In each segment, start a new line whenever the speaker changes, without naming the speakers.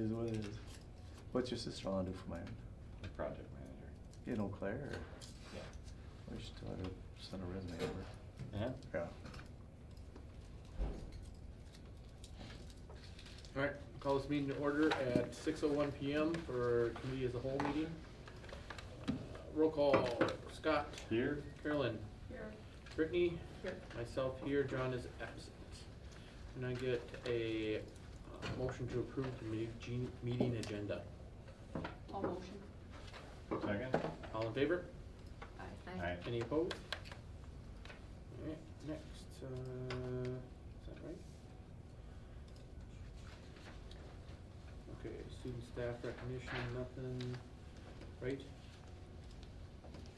is what it is. What's your sister-in-law do for mine?
The project manager.
In Eau Claire, or?
Yeah.
We should tell her to send a resume over.
Yeah.
Yeah.
Alright, call this meeting to order at 6:01 PM for committee as a whole meeting. Roll call, Scott.
Here.
Carolyn.
Here.
Brittany.
Here.
Myself here, John is absent. Can I get a motion to approve the meeting agenda?
All motion.
Second.
All in favor?
Aye.
Aye.
Any opposed? Alright, next, is that right? Okay, student staff recognition, nothing, right?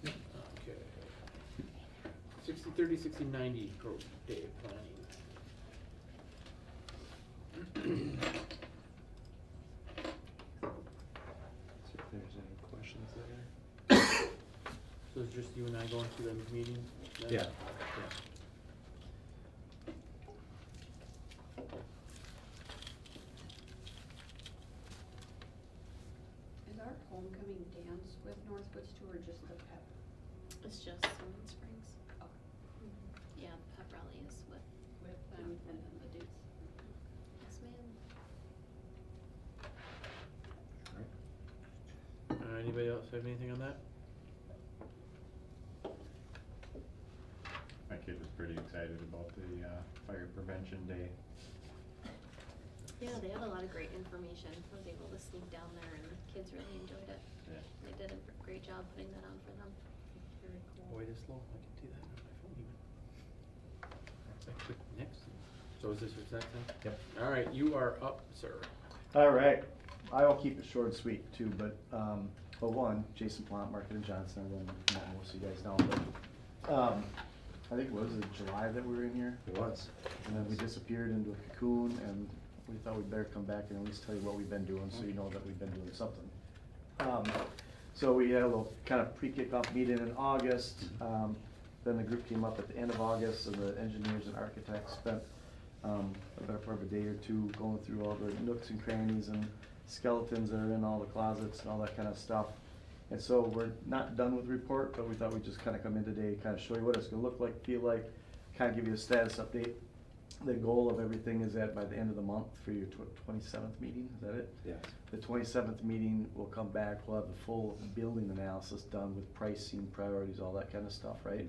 Okay. 60/30, 60/90 pro day planning.
See if there's any questions there.
So it's just you and I going to the meeting? then?
Yeah.
Is our homecoming dance with Northwoods too, or just the pep?
It's just Solon Springs.
Oh,
Yeah, pep rally is with
with them and then the dudes.
yes, ma'am.
Anybody else have anything on that?
My kid was pretty excited about the fire prevention day.
Yeah, they had a lot of great information. I was able to sneak down there and the kids really enjoyed it.
Yeah.
They did a great job putting that on for them.
Very cool.
Boy, this slow, I can do that on my phone even. Next. So is this your second?
Yep.
Alright, you are up, sir.
All right, I will keep it short and sweet too, but, well, one, Jason Plant, Market and Johnson, I don't know most of you guys know, but, I think, what was it, July that we were in here?
It was.
And then we disappeared into a cocoon, and we thought we'd better come back and at least tell you what we've been doing, so you know that we've been doing something. So we had a little kind of pre-kickoff meeting in August, then the group came up at the end of August, and the engineers and architects spent a better part of a day or two going through all the nooks and crannies and skeletons that are in all the closets and all that kind of stuff. And so we're not done with the report, but we thought we'd just kind of come in today, kind of show you what it's gonna look like, feel like, kind of give you a status update. The goal of everything is that by the end of the month for your 27th meeting, is that it?
Yes.
The 27th meeting, we'll come back, we'll have the full building analysis done with pricing, priorities, all that kind of stuff, right?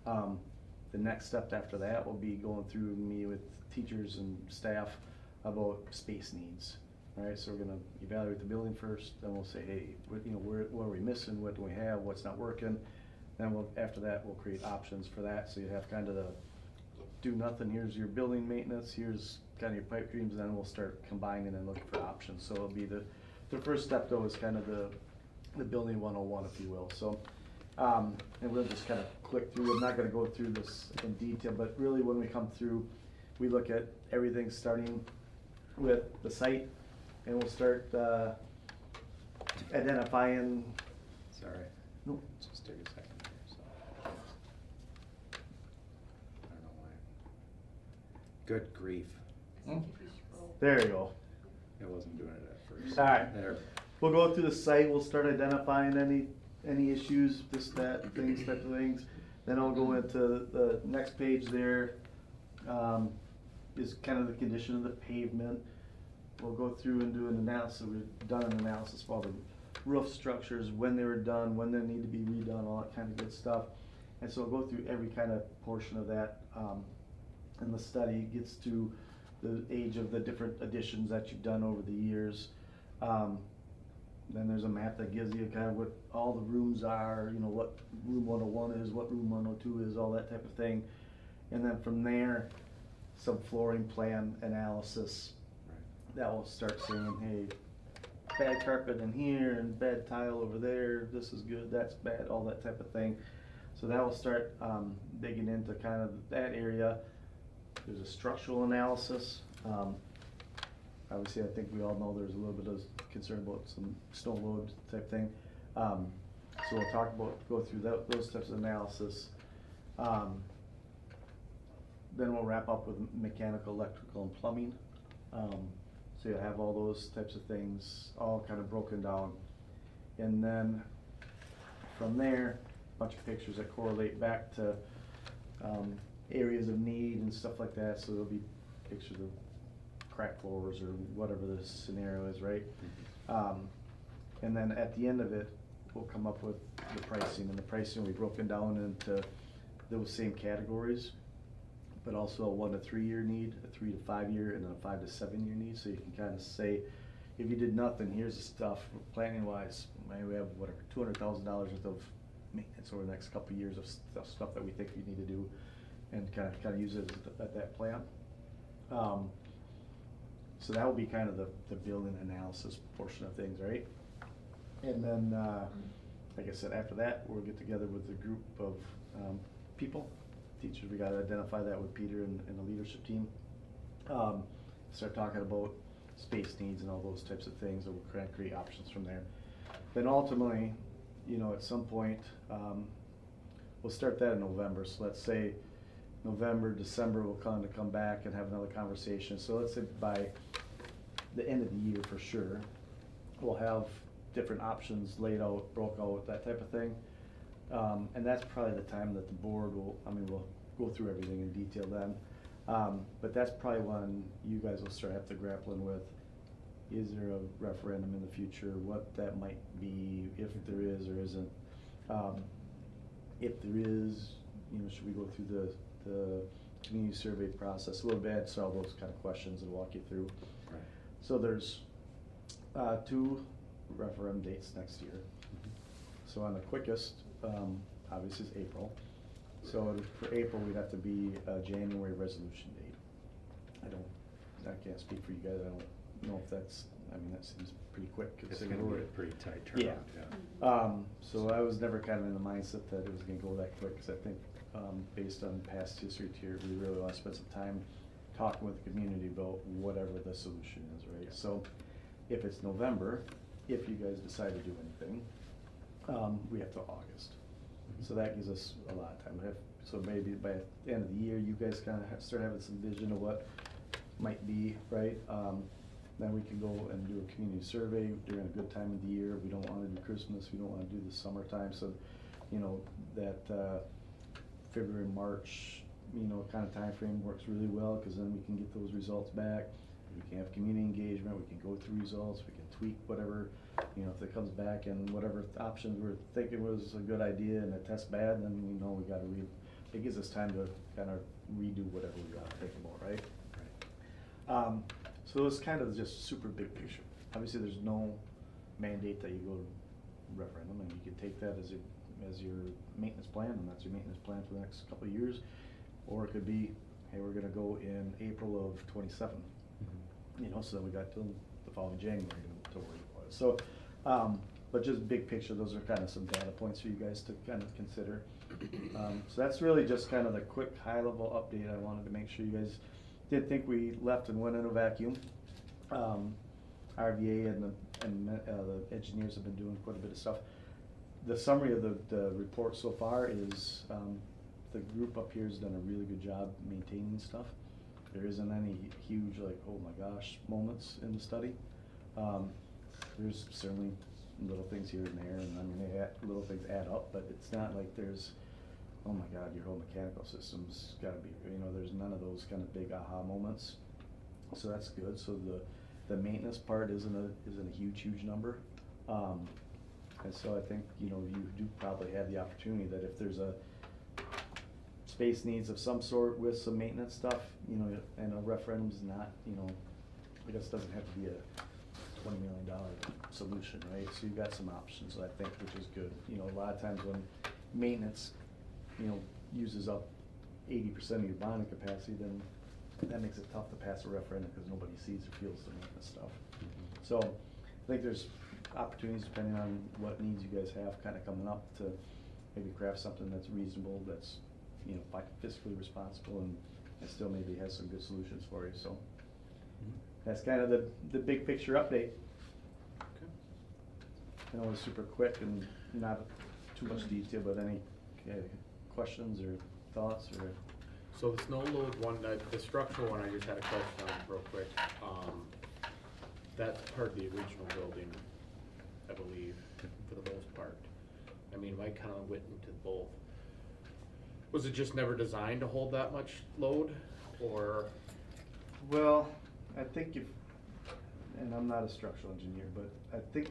The next step after that will be going through me with teachers and staff about space needs. All right, so we're gonna evaluate the building first, then we'll say, hey, what are we missing, what do we have, what's not working? Then after that, we'll create options for that, so you have kind of the do nothing, here's your building maintenance, here's kind of your pipe dreams, and then we'll start combining and looking for options. So it'll be the first step though is kind of the building 101, if you will. So, and we'll just kind of click through, I'm not gonna go through this in detail, but really when we come through, we look at everything starting with the site, and we'll start identifying.
Sorry.
Nope.
Just take a second here, so. I don't know why. Good grief.
I think if you scroll.
There you go.
It wasn't doing it at first.
All right.
There.
We'll go through the site, we'll start identifying any issues, this, that, things, type of things. Then I'll go into the next page there, is kind of the condition of the pavement. We'll go through and do an analysis, we've done an analysis for all the roof structures, when they were done, when they need to be redone, all that kind of good stuff. And so we'll go through every kind of portion of that, and the study gets to the age of the different additions that you've done over the years. Then there's a map that gives you kind of what all the rooms are, you know, what room 101 is, what room 102 is, all that type of thing. And then from there, some flooring plan analysis that will start saying, hey, bad carpet in here and bad tile over there, this is good, that's bad, all that type of thing. So that will start digging into kind of that area. There's a structural analysis. Obviously, I think we all know there's a little bit of concern about some snow load type thing. So we'll go through those types of analysis. Then we'll wrap up with mechanical, electrical, and plumbing. So you'll have all those types of things all kind of broken down. And then from there, a bunch of pictures that correlate back to areas of need and stuff like that. So there'll be pictures of crack floors or whatever the scenario is, right? And then at the end of it, we'll come up with the pricing, and the pricing will be broken down into those same categories, but also a 1 to 3 year need, a 3 to 5 year, and a 5 to 7 year need. So you can kind of say, if you did nothing, here's the stuff, planning wise, maybe we have whatever, $200,000 worth of maintenance over the next couple of years of stuff that we think you need to do, and kind of use it at that plan. So that will be kind of the building analysis portion of things, right? And then, like I said, after that, we'll get together with a group of people, teachers. We gotta identify that with Peter and the leadership team. Start talking about space needs and all those types of things, and we'll try and create options from there. Then ultimately, you know, at some point, we'll start that in November. So let's say November, December, we'll kind of come back and have another conversation. So let's say by the end of the year for sure, we'll have different options laid out, broke out, that type of thing. And that's probably the time that the board will, we'll go through everything in detail then. But that's probably when you guys will start have to grappling with, is there a referendum in the future, what that might be, if there is or isn't. If there is, you know, should we go through the community survey process? We'll answer all those kind of questions and walk you through.
Right.
So there's 2 referendum dates next year. So on the quickest, obviously is April. So for April, we'd have to be a January resolution date. I can't speak for you guys, I don't know if that's, that seems pretty quick.
It's
considering
gonna be
we're-
a pretty tight
Yeah.
turnaround,
So I was never kind of in the mindset that it was gonna go that quick, because I think, based on past history here, we really wanna spend some time talking with the community about whatever the solution is, right? So if it's November, if you guys decide to do anything, we have till August. So that gives us a lot of time. So maybe by the end of the year, you guys kind of start having some vision of what might be, right? Then we can go and do a community survey during a good time of the year. We don't wanna do Christmas, we don't wanna do the summertime, so, you know, that, February, March, you know, kind of time frame works really well, cause then we can get those results back. We can have community engagement, we can go through results, we can tweak whatever, you know, if it comes back and whatever options we're thinking was a good idea and it tests bad, then we know we gotta it gives us time to kind of redo whatever we gotta think about, right?
Right.
So it's kind of just super big picture. Obviously, there's no mandate that you go to referendum, and you can take that as your maintenance plan, and that's your maintenance plan for the next couple of years. Or it could be, hey, we're gonna go in April of '27. You know, so then we got till the following January to worry about it. So, but just big picture, those are kind of some data points for you guys to kind of consider. So that's really just kind of the quick high-level update I wanted to make sure you guys didn't think we left and went in a vacuum. RVA and the engineers have been doing quite a bit of stuff. The summary of the report so far is the group up here has done a really good job maintaining stuff. There isn't any huge, like, oh my gosh, moments in the study. There's certainly little things here and there, and little things add up, but it's not like there's, oh my God, your whole mechanical system's gotta be, there's none of those kind of big aha moments. So that's good. So the maintenance part isn't a huge number. And so I think, you do probably have the opportunity that if there's a space needs of some sort with some maintenance stuff, and a referendum's not, I guess it doesn't have to be a $20 million solution, right? So you've got some options, I think, which is good. A lot of times when maintenance, uses up 80% of your bonding capacity, then that makes it tough to pass a referendum because nobody sees or feels the maintenance stuff. So I think there's opportunities depending on what needs you guys have kind of coming up to maybe craft something that's reasonable, that's, fiscally responsible and still maybe has some good solutions for you. So that's kind of the big picture update.
Okay.
I know it was super quick and not too much detail, but any questions or thoughts or?
So the snow load one, the structural one, I just had a question on real quick. that's part of the original building, I believe, for the most part. I mean, Mike kinda went into both. Was it just never designed to hold that much load, or?
Well, I think if, and I'm not a structural engineer, but I think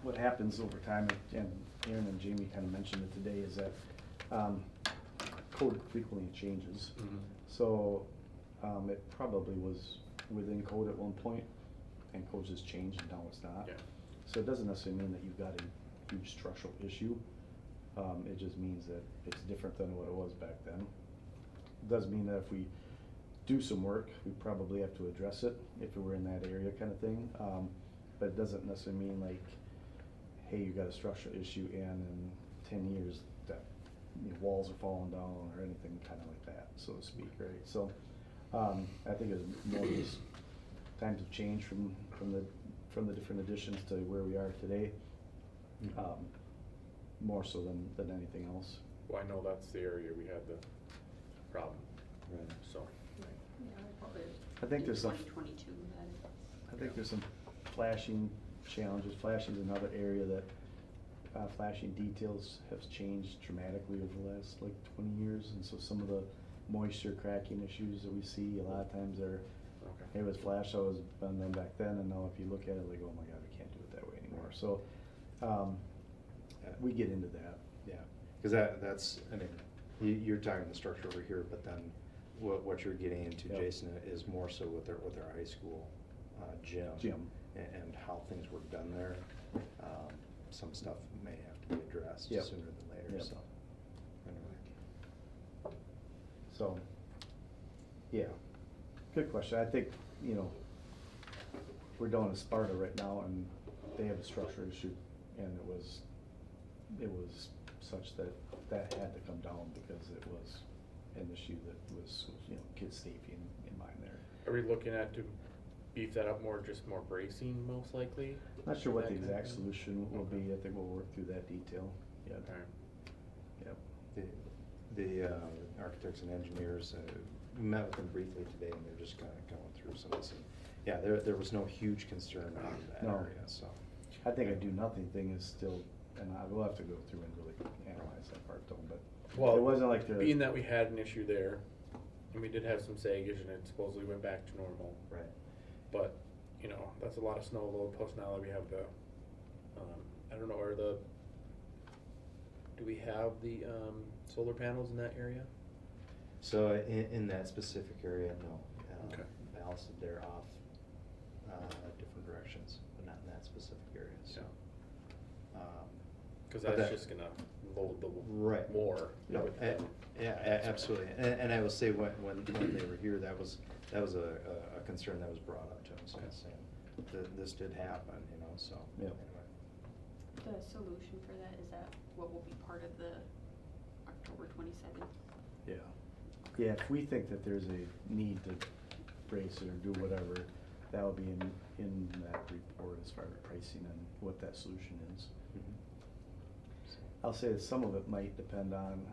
what happens over time, and Aaron and Jamie kind of mentioned it today, is that code frequently changes.
Mhm.
So it probably was within code at one point, and code just changed and now it's not.
Yeah.
So it doesn't necessarily mean that you've got a huge structural issue. It just means that it's different than what it was back then. It does mean that if we do some work, we probably have to address it if we're in that area kind of thing. But it doesn't necessarily mean like, hey, you got a structural issue and in 10 years that walls are falling down or anything kind of like that, so to speak, right? So I think it's more just times have changed from the different additions to where we are today, more so than anything else.
Well, I know that's the area we had the problem,
Right.
so.
Yeah, probably.
I think there's some-
2022 then.
I think there's some flashing challenges. Flashing is another area that flashing details have changed dramatically over the last like 20 years, and so some of the moisture cracking issues that we see a lot of times are,
Okay.
it was flash that was done back then, and now if you look at it, like, oh my god, we can't do it that way anymore. So we get into that.
Yeah, cause that's, I mean, you're talking the structure over here, but then what you're getting into,
Yep.
Jason, is more so with our high school gym. And how things were done there. Some stuff may have to be addressed
Yep.
sooner than later,
Yep.
so. Anyway.
So, yeah, good question. I think, we're down in Sparta right now, and they have a structure issue, and it was such that had to come down because it was an issue that was, kids' safety in mind there.
Are we looking at to beef that up more, just more bracing most likely?
Not sure what
That
the
kind of
exact
thing?
solution will
Okay.
be. I think we'll work through that detail. Yeah.
Alright.
Yep.
The architects and engineers, we met with them briefly today, and they're just kind of going through some of this. And yeah, there was no huge concern on that
No.
area, so.
I think a do nothing thing is still, and I will have to go through and really analyze that part though, but
Well,
it wasn't like the.
being that we had an issue there, and we did have some saggage, and it supposedly went back to normal.
Right.
But, that's a lot of snow load, plus now that we have the, I don't know, do we have the, solar panels in that area?
So in that specific area, no.
Okay.
Balanced they're off different directions, but not in that specific area, so.
Cause
But
that's
that-
just gonna load the
Right.
more.
Yeah.
with
Yeah,
the-
absolutely. And I will say, when they were here, that was a concern that was brought up to us,
Okay.
saying, this did happen, so.
Yeah.
Anyway.
The solution for that, is that what will be part of the October 27th?
Yeah. Yeah, if we think that there's a need to brace it or do whatever, that will be in that report as far as pricing and what that solution is.
So.
I'll say that some of it might depend on,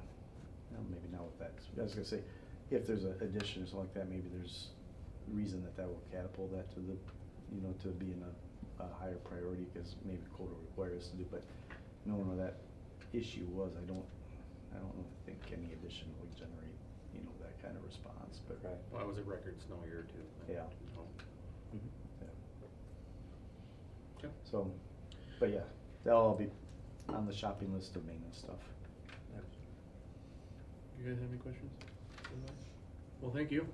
well, maybe not with that, I was gonna say, if there's an addition or something like that, maybe there's reason that will catapult that to the, to being a higher priority, because maybe code will require us to do, but knowing where that issue was, I don't think any addition would generate, that kind of response, but.
Right.
Well, it was a record snow year too.
Yeah.
Mhm.
Yeah.
Okay.
So, but yeah, that'll all be on the shopping list of maintenance stuff.
You guys have any questions? Well, thank you.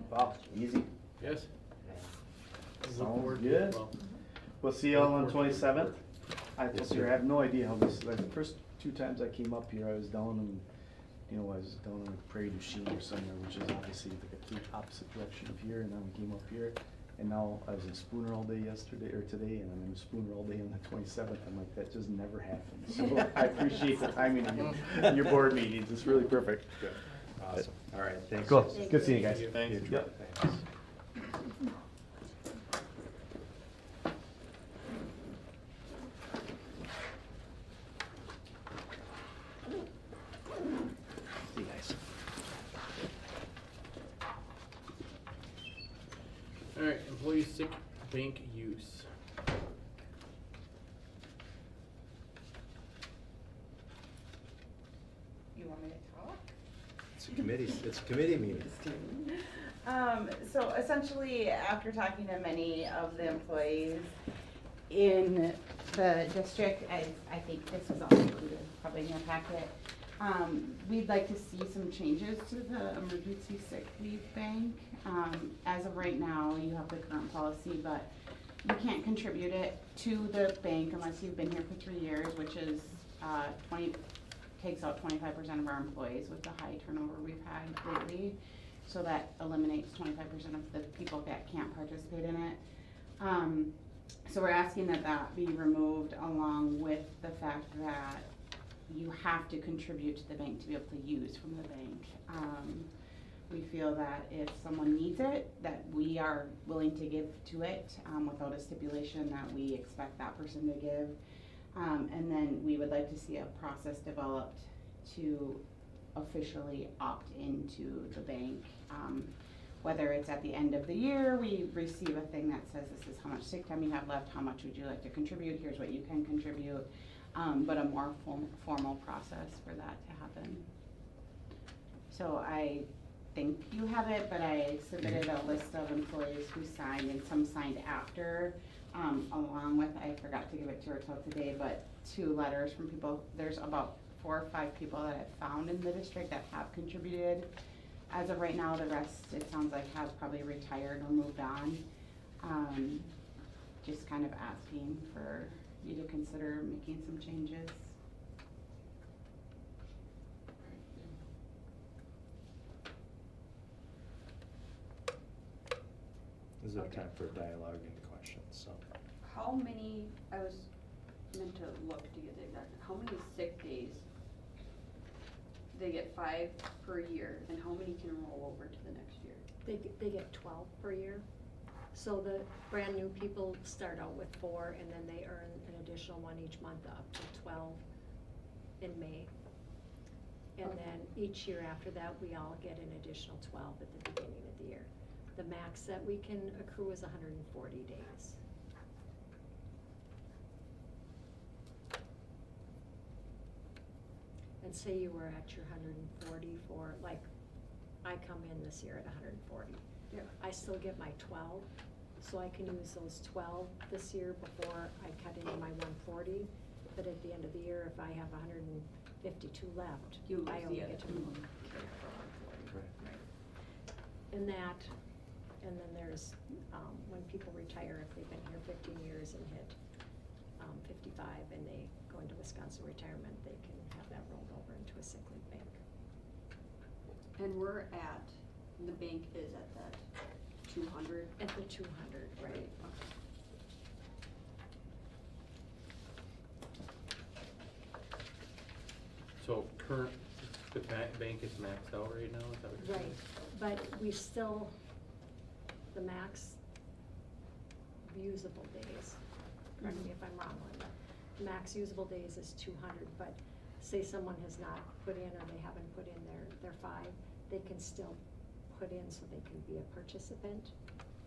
Wow, easy.
Yes? Look
Sounds
forward to it.
good.
Well,
We'll see y'all on
Look forward to it.
27th. I
Yes,
told
sir.
you, I have no idea how this, like, the first 2 times I came up here, I was down in, I was down in Prairie du Chien or somewhere, which is obviously the complete opposite direction of here, and then we came up here. And now I was in Spooner all day yesterday, or today, and I'm in Spooner all day on the 27th. I'm like, that just never happens. So I appreciate the timing of your board meetings. It's really perfect.
Good. Awesome. All right, thanks.
Cool.
Jason.
Good seeing you guys.
Thank you.
You too.
Yep.
Thanks.
See you guys.
Alright, employee sick bank use.
You want me to talk?
It's a committee meeting.
So essentially, after talking to many of the employees in the district, I think this was all included probably in your packet. We'd like to see some changes to the emergency sick leave bank. As of right now, you have the current policy, but you can't contribute it to the bank unless you've been here for 3 years, which is, takes out 25% of our employees with the high turnover we've had lately. So that eliminates 25% of the people that can't participate in it. So we're asking that that be removed, along with the fact that you have to contribute to the bank to be able to use from the bank. We feel that if someone needs it, that we are willing to give to it, without a stipulation that we expect that person to give. And then we would like to see a process developed to officially opt into the bank. Whether it's at the end of the year, we receive a thing that says this is how much sick time you have left, how much would you like to contribute, here's what you can contribute. But a more formal process for that to happen. So I think you have it, but I submitted a list of employees who signed, and some signed after, along with, I forgot to give it to her till today, but 2 letters from people. There's about 4 or 5 people that I've found in the district that have contributed. As of right now, the rest, it sounds like, have probably retired or moved on. Just kind of asking for you to consider making some changes.
This is a
Okay.
time for dialogue and questions, so.
How many, I was meant to look to get the exact, how many sick days? They get 5 per year, and how many can roll over to the next year?
They get 12 per year. So the brand new people start out with 4, and then they earn an additional 1 each month, up to 12 in May. And
Okay.
then each year after that, we all get an additional 12 at the beginning of the year. The max that we can accrue is 140 days. And say you were at your 140 for, like, I come in this year at 140.
Yeah.
I still get my 12, so I can use those 12 this year before I cut into my 140. But at the end of the year, if I have 152 left,
You
I
lose
only
the
get to
other.
carry for 140.
Right.
And that, and then there's, when people retire, if they've been here 15 years and hit 55 and they go into Wisconsin retirement, they can have that rolled over into a sick leave bank.
And we're at, the bank is at that 200?
At the 200, right?
Okay.
So current, the bank is maxed out right now, is that what you're saying?
Right, but we still, the max usable days, correct me if I'm wrong, Linda, max usable days is 200, but say someone has not put in, or they haven't put in their 5, they can still put in so they can be a participant.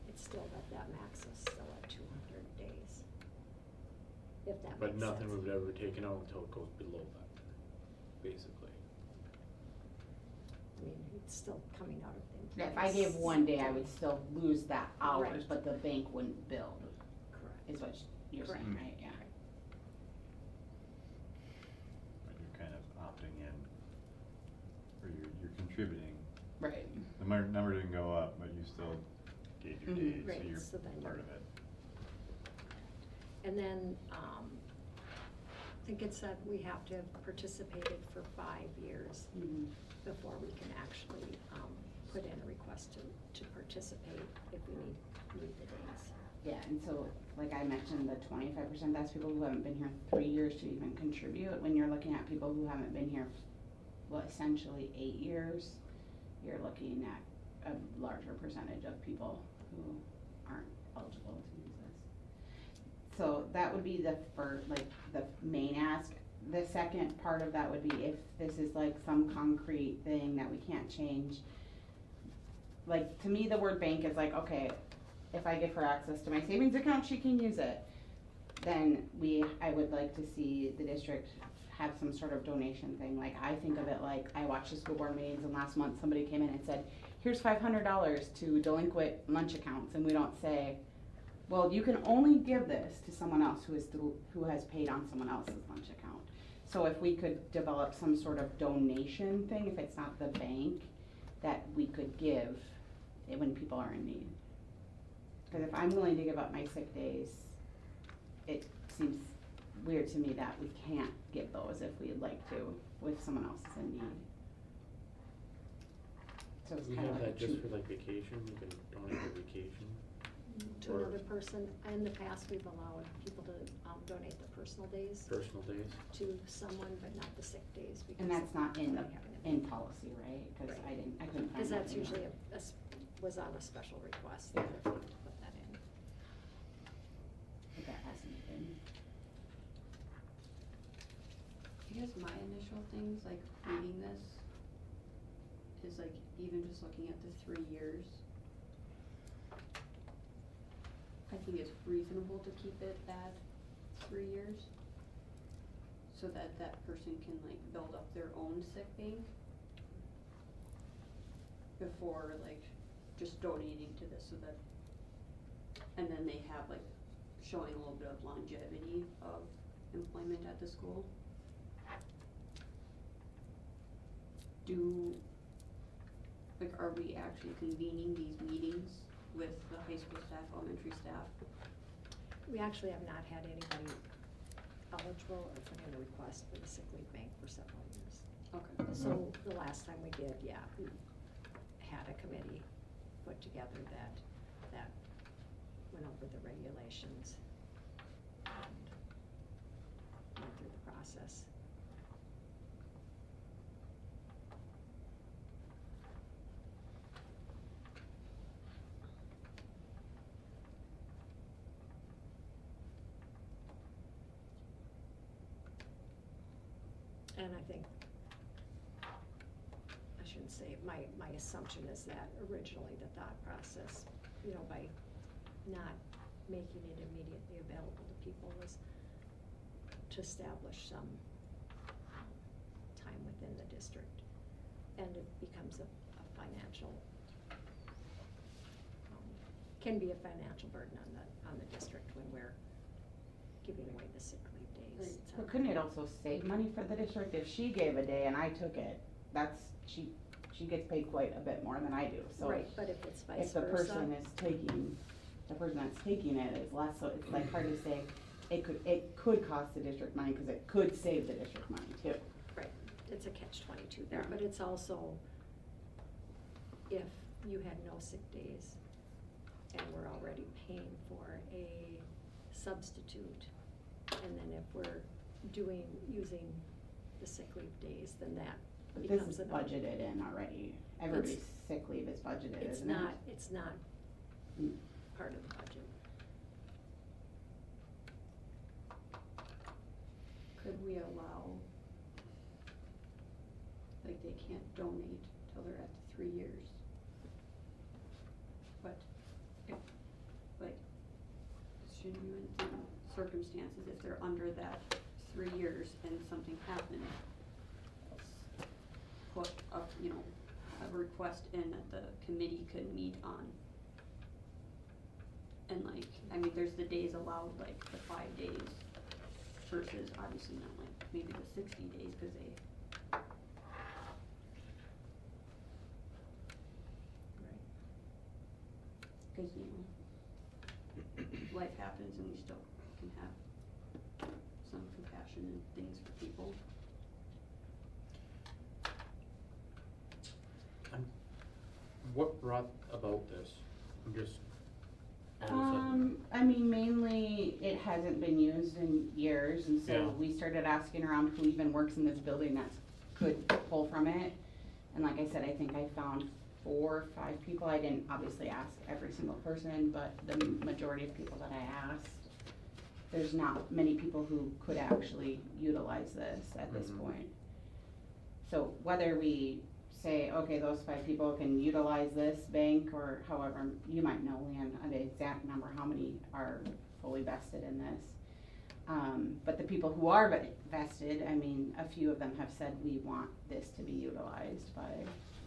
It's still that max is still at 200 days. If that makes sense.
But nothing would ever be taken out until it goes below that, basically.
I mean, it's still coming out of the
If I gave 1 day, I would still lose that hours,
Right.
but the bank wouldn't build,
Correct.
is what you're saying,
Correct.
right? Yeah.
But you're kind of opting in, or you're contributing.
Right.
The number didn't go up, but you still gave your
Mhm.
days,
Right,
so
so then
you're part
you're-
of it.
And then, I think it said we have to have participated for 5 years
Mhm.
before we can actually, put in a request to participate if we need the days.
Yeah, and so, like I mentioned, the 25%, that's people who haven't been here 3 years to even contribute. When you're looking at people who haven't been here, well, essentially 8 years, you're looking at a larger percentage of people who aren't eligible to use this. So that would be the first, like, the main ask. The second part of that would be if this is like some concrete thing that we can't change. Like, to me, the word bank is like, okay, if I give her access to my savings account, she can use it. Then I would like to see the district have some sort of donation thing. Like, I think of it like, I watched the school board meetings and last month somebody came in and said, here's $500 to delinquent lunch accounts, and we don't say, well, you can only give this to someone else who has paid on someone else's lunch account. So if we could develop some sort of donation thing, if it's not the bank, that we could give when people are in need. Because if I'm willing to give up my sick days, it seems weird to me that we can't give those if we'd like to, if someone else is in need. So it's
We
kind of
have
like
that just for like vacation, you can donate a vacation.
To
Or-
another person. In the past, we've allowed people to donate their personal days
Personal days.
to someone, but not the sick days. because
And that's not in
we don't have it
in policy, right? Cause
Right.
I couldn't find
Because
that
that's
anywhere.
usually was on a special request,
Yeah.
that if we need to put that in.
But that hasn't been.
I guess my initial things, like reading this, is like even just looking at the 3 years. I think it's reasonable to keep it at 3 years. So that that person can like build up their own sick bank. Before like just donating to this so that, and then they have like showing a little bit of longevity of employment at the school. Are we actually convening these meetings with the high school staff, elementary staff?
We actually have not had anybody eligible or put in a request for the sick leave bank for several years.
Okay.
So the last time we did, we had a committee put together that went over the regulations and went through the process. And I think, I shouldn't say, my assumption is that originally the thought process, by not making it immediately available to people was to establish some time within the district. And it becomes a financial, can be a financial burden on the district when we're giving away the sick leave days.
But couldn't it also save money for the district? If she gave a day and I took it, she gets paid quite a bit more than I do, so.
Right, but if it's vice
If the
versa.
person that's taking it is less, so it's like hard to say, it could cost the district money, cause it could save the district money too.
Right, it's a catch-22 there,
Yeah.
but it's also, if you had no sick days and we're already paying for a substitute, and then if we're using the sick leave days, then that
But this
becomes
is
another.
budgeted in already, everybody's sick leave is budgeted,
It's
isn't it?
it's not
Mm.
part of the budget.
Could we allow, like they can't donate till they're at the 3 years? But if, like, shouldn't you in some circumstances, if they're under that 3 years and something happens, put up, a request in that the committee could meet on? And like, there's the days allowed, like the 5 days versus obviously not like maybe the 60 days, cause they.
Right.
Cause life happens and we still can have some compassion and things for people.
What brought about this? I'm just. all of a sudden-
Mainly it hasn't been used in years, and
Yeah.
so we started asking around who even works in this building that could pull from it. And like I said, I think I found 4 or 5 people. I didn't obviously ask every single person, but the majority of people that I asked, there's not many people who could actually utilize this at this
Mhm.
point. So whether we say, okay, those 5 people can utilize this bank, or however, you might know, Leanne, an exact number, how many are fully vested in this. But the people who are vested, I mean, a few of them have said, we want this to be utilized by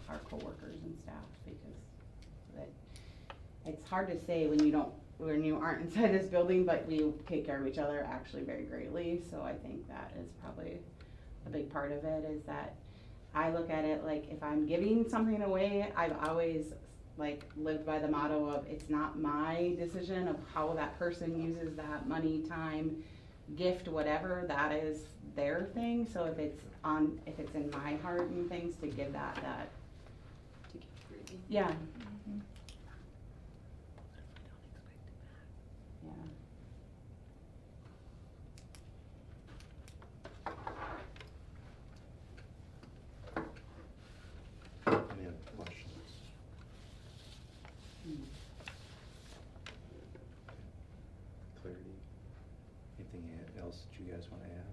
our coworkers and staff, because that, it's hard to say when you aren't inside this building, but we take care of each other actually very greatly, so I think that is probably a big part of it, is that I look at it like, if I'm giving something away, I've always like lived by the motto of, it's not my decision of how that person uses that money, time, gift, whatever, that is their thing. So if it's in my heart and things to give that,
To give freely.
yeah. Yeah.
Any other questions? Clarity? Anything else that you guys wanna add?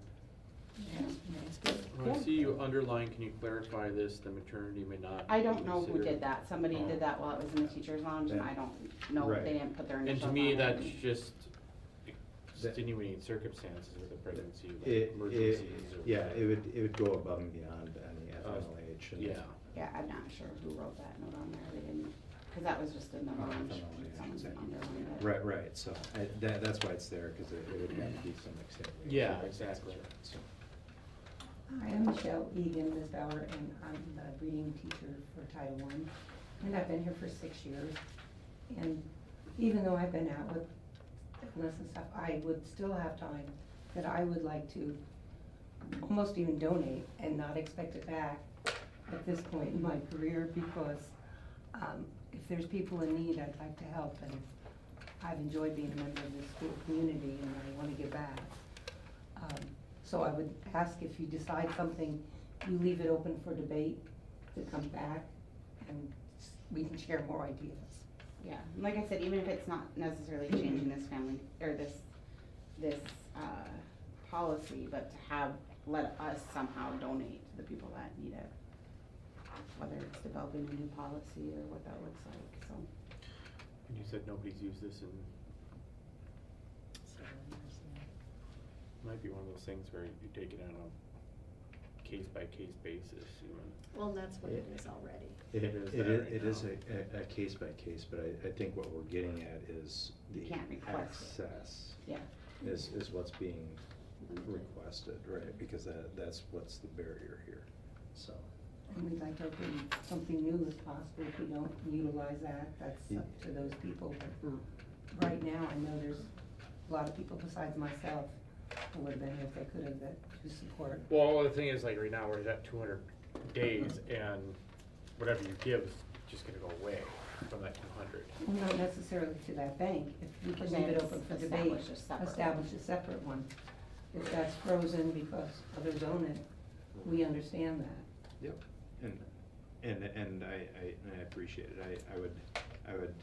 I see you underline, can you clarify this, the maternity may not.
I
be
don't know who
considered-
did that. Somebody
Oh.
did that while it was in the teacher's lounge, and
Yeah.
I don't know,
Right.
they didn't put their
And
initials
to me,
on it.
that's just extenuating circumstances with a pregnancy, like emergencies or.
Yeah, it would go above and beyond any FMLH. and-
Yeah,
Yeah, I'm not sure who wrote that note on there. They didn't, cause that was just in the
Oh,
lounge.
FMLH,
Someone
exactly.
underlined it.
Right, so that's why it's there, cause it would have to be some extenuating.
Yeah,
circumstances,
exactly.
right, so.
Hi, I'm Michelle Egan, Ms. Bauer, and I'm the reading teacher for Title I. And I've been here for 6 years. And even though I've been out with illness and stuff, I would still have time that I would like to almost even donate and not expect it back at this point in my career, because if there's people in need, I'd like to help. And I've enjoyed being a member of this school community, and I want to give back. So I would ask, if you decide something, you leave it open for debate to come back, and we can share more ideas.
Yeah, and like I said, even if it's not necessarily changing this family, or this policy, but to let us somehow donate to the people that need it. Whether it's developing a new policy or what that looks like, so.
and you said nobody's used this in, might be one of those things where you take it on a case-by-case basis, even.
Well, and that's what it is already.
It is
It
that
is,
right
it is
now.
a case by case, but I think what we're getting at is the
You can't request it.
access
Yeah.
is what's being requested, right? Because that's what's the barrier here, so.
And we'd like to open something new if possible. If we don't utilize that, that's up to those people. But right now, I know there's a lot of people besides myself who would have been here if they could have, that to support.
Well, the thing is, like, right now, we're at 200 days, and whatever you give is just gonna go away from that 200.
Well, not necessarily to that bank. If we can leave it open for debate,
Establish a separate one.
establish a separate one. If that's frozen because others own it, we understand that.
Yep, and I appreciate it. I would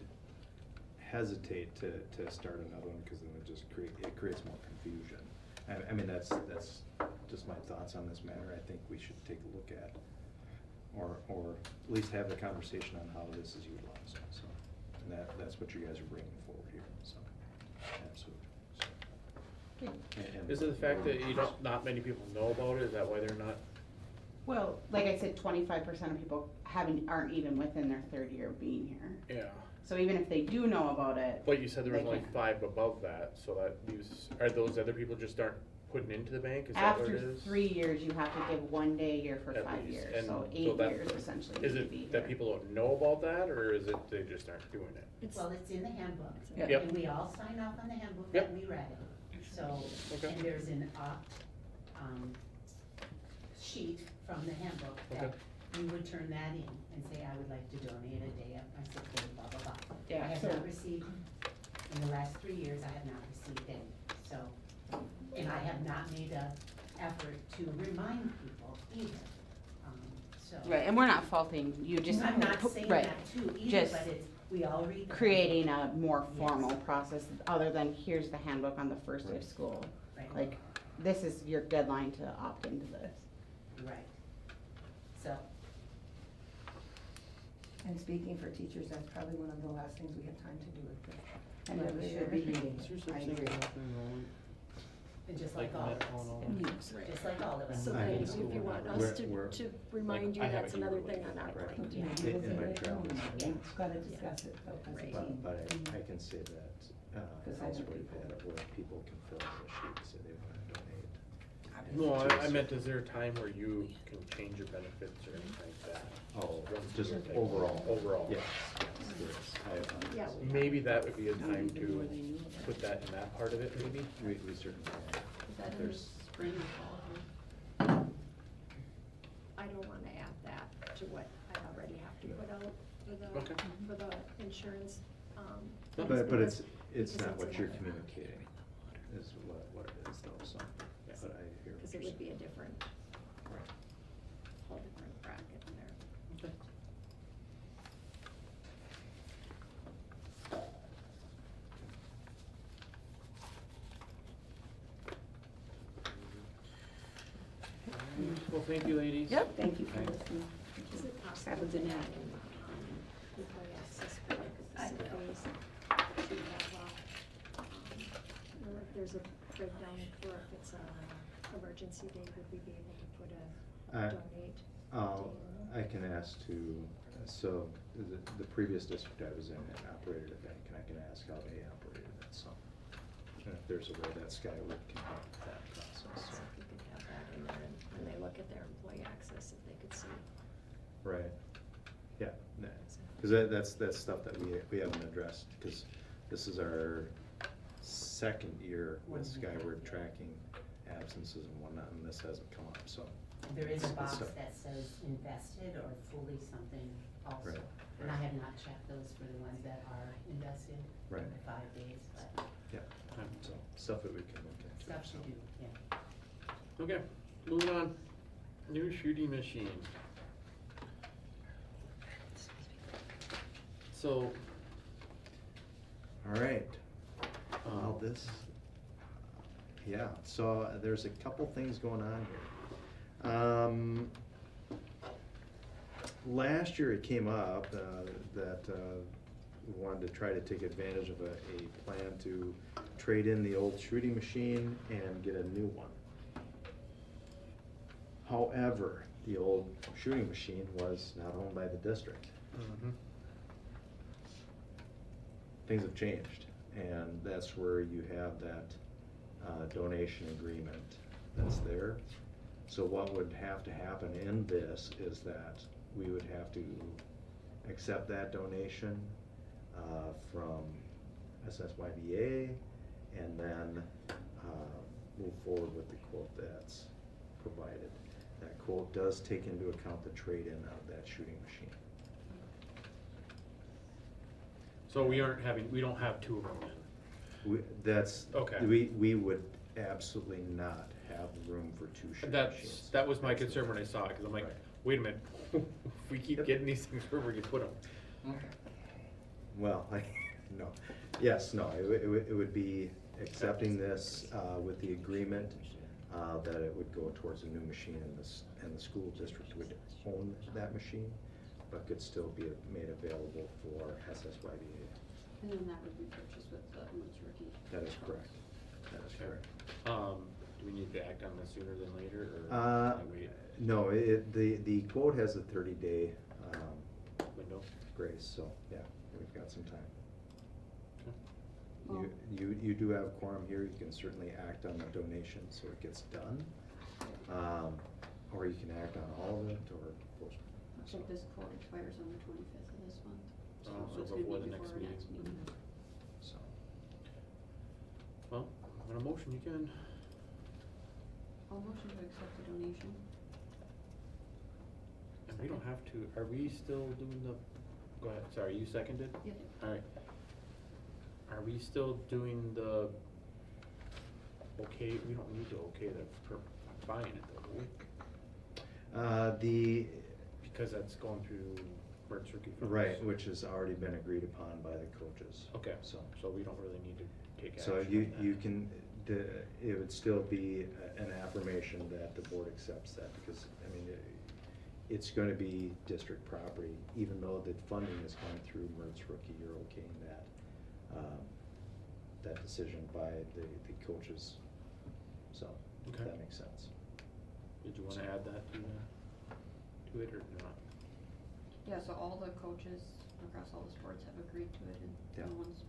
hesitate to start another one, because then it creates more confusion. I mean, that's just my thoughts on this matter. I think we should take a look at, or at least have the conversation on how this is utilized, so. And that's what you guys are bringing forward here, so, absolutely. So. And-
Is it the fact that not many people know about it, is that why they're not?
Well, like I said, 25% of people aren't even within their 3rd year of being here.
Yeah.
So even if they do know about it.
But you said there was
they
only
can't.
5 above that, so that leaves, are those other people just aren't putting into the bank, is that what it
After
is?
3 years, you have to give 1 day a year for
At
5
least.
years,
And
so
so
8
that-
years essentially
Is
need to be
it that
here.
people don't know about that, or is it they just aren't doing it?
Well, it's in the handbook,
Yep.
Yep.
and we all sign off on the handbook
Yep.
that we read it. So,
Okay.
and there's an sheet from the handbook that
Okay.
you would turn that in and say, I would like to donate a day of my sick day, blah, blah, blah.
Yeah,
I have
so-
not received, in the last 3 years, I have not received any, so, and I have not made a effort to remind people either, so.
Right, and we're not faulting you, just.
I'm not saying
right,
that too either,
just
but it's, we all read the
creating
handbook.
a more formal
Yes.
process, other than here's the handbook on the first day of school.
Right.
Like, this is your deadline to opt into this.
Right. So,
And speaking for teachers, that's probably one of the last things we have time to do with the end
End
of
of
the
the
year.
year.
Is there such
I
thing
agree.
as open enrollment?
And just
Like
like all of
met all
us,
in all?
just like all of us.
So
I
then
can
if
see
you
where-
want
where-
us
where-
to remind you,
I have
that's
it here
another
related,
thing on our
right.
plate.
Yeah,
In- in my
we'll
travels.
gotta discuss it though, as a
Right.
team.
But I can say that,
'Cause I know
elsewhere we've
people.
had it where people can fill out a sheet, say they wanna donate.
No, I meant, is there a time where you can change your benefits or anything like that?
Oh,
Once
just
you take-
overall.
Overall.
Yes, yes, there is. I have,
Yeah.
Maybe that would be a time to put that in that part of it, maybe?
we certainly have.
Is that in the
There's-
spring or fall?
I don't wanna add that to what I already have to put out
Okay.
for the insurance,
But-
things,
But it's
because
not
it's
what you're
another-
communicating, is what it is though, so,
Yeah.
but I hear what
Cause
you're
it would
saying.
be a different,
Right.
whole different bracket in there.
Okay. Well, thank you, ladies.
Yep, thank you for
Okay.
listening.
Is it possible
Have a
to
good
add
night.
in, employee access for like sick days, to have, if there's a breakdown for if it's a emergency day, would we be able to put a
Uh,
donate?
I can ask to, so the previous district I was in operated a bank, and I can ask how they operated it, so. And if there's a way that Skyward can help with that process,
So
so.
if we could have that in there, and when they look at their employee access, if they could see.
Right, yeah, because that's stuff that we haven't addressed, because this is our second year with Skyward tracking absences and whatnot, and this hasn't come up, so.
There is a
it's
box
stuff-
that says invested or fully something also.
Right,
And I
right.
have not checked those for the ones that are invested in
Right.
the 5 days, but
Yeah, so, stuff that we can look into.
stuff
so.
to do, yeah.
Okay, moving on. New shooting machine. So,
All right, well,
um,
this, yeah, so there's a couple things going on here. Last year it came up, that, we wanted to try to take advantage of a plan to trade in the old shooting machine and get a new one. However, the old shooting machine was not owned by the district.
mhm.
Things have changed, and that's where you have that donation agreement that's there. So what would have to happen in this is that we would have to accept that donation from SSYBA, and then move forward with the quote that's provided. That quote does take into account the trade-in of that shooting machine.
So we don't have two of them then?
That's,
Okay.
we would absolutely not have room for two shooting machines.
That was my
That's the-
concern when I saw it, cause I'm like,
Right.
wait a minute, if we keep
Yep.
getting these things, where we can put them?
Well, no, yes, no, it would be accepting this with the agreement that it would go towards a new machine, and the school district would own that machine, but could still be made available for SSYBA.
And then that would be purchased with the maturity.
That is correct, that is
Okay.
correct.
Do we need to act on this sooner than later, or can
Uh,
I wait
No, the quote has a 30-day
window?
grace, so, yeah, we've got some time.
Well-
You do have quorum here, you can certainly act on the donation so it gets done. Or you can act on all of it, or postpone.
Looks like this quote expires on the 25th of this month.
Oh, so
it's gonna
before
be
the next
before our
meeting.
next meeting.
So,
Well, on a motion, you can.
I'll motion to accept the donation.
And we don't have to, are we still doing the, go ahead, sorry, you seconded?
Yep.
Alright. Are we still doing the, okay, we don't need to okay the, buying it though, do we?
the,
Because that's going through Mertz Rookie Funds.
right, which has already been agreed upon by the coaches.
Okay,
So,
so we don't really need to take action
so
on
you
that.
can, it would still be an affirmation that the board accepts that, because, I mean, it's gonna be district property, even though the funding is going through Mertz rookie, you're okaying that decision by the coaches, so, if
Okay.
that makes sense.
Did you wanna add that to it or not?
Yeah, so all the coaches across all the sports have agreed to it, and
Yeah.
no one's,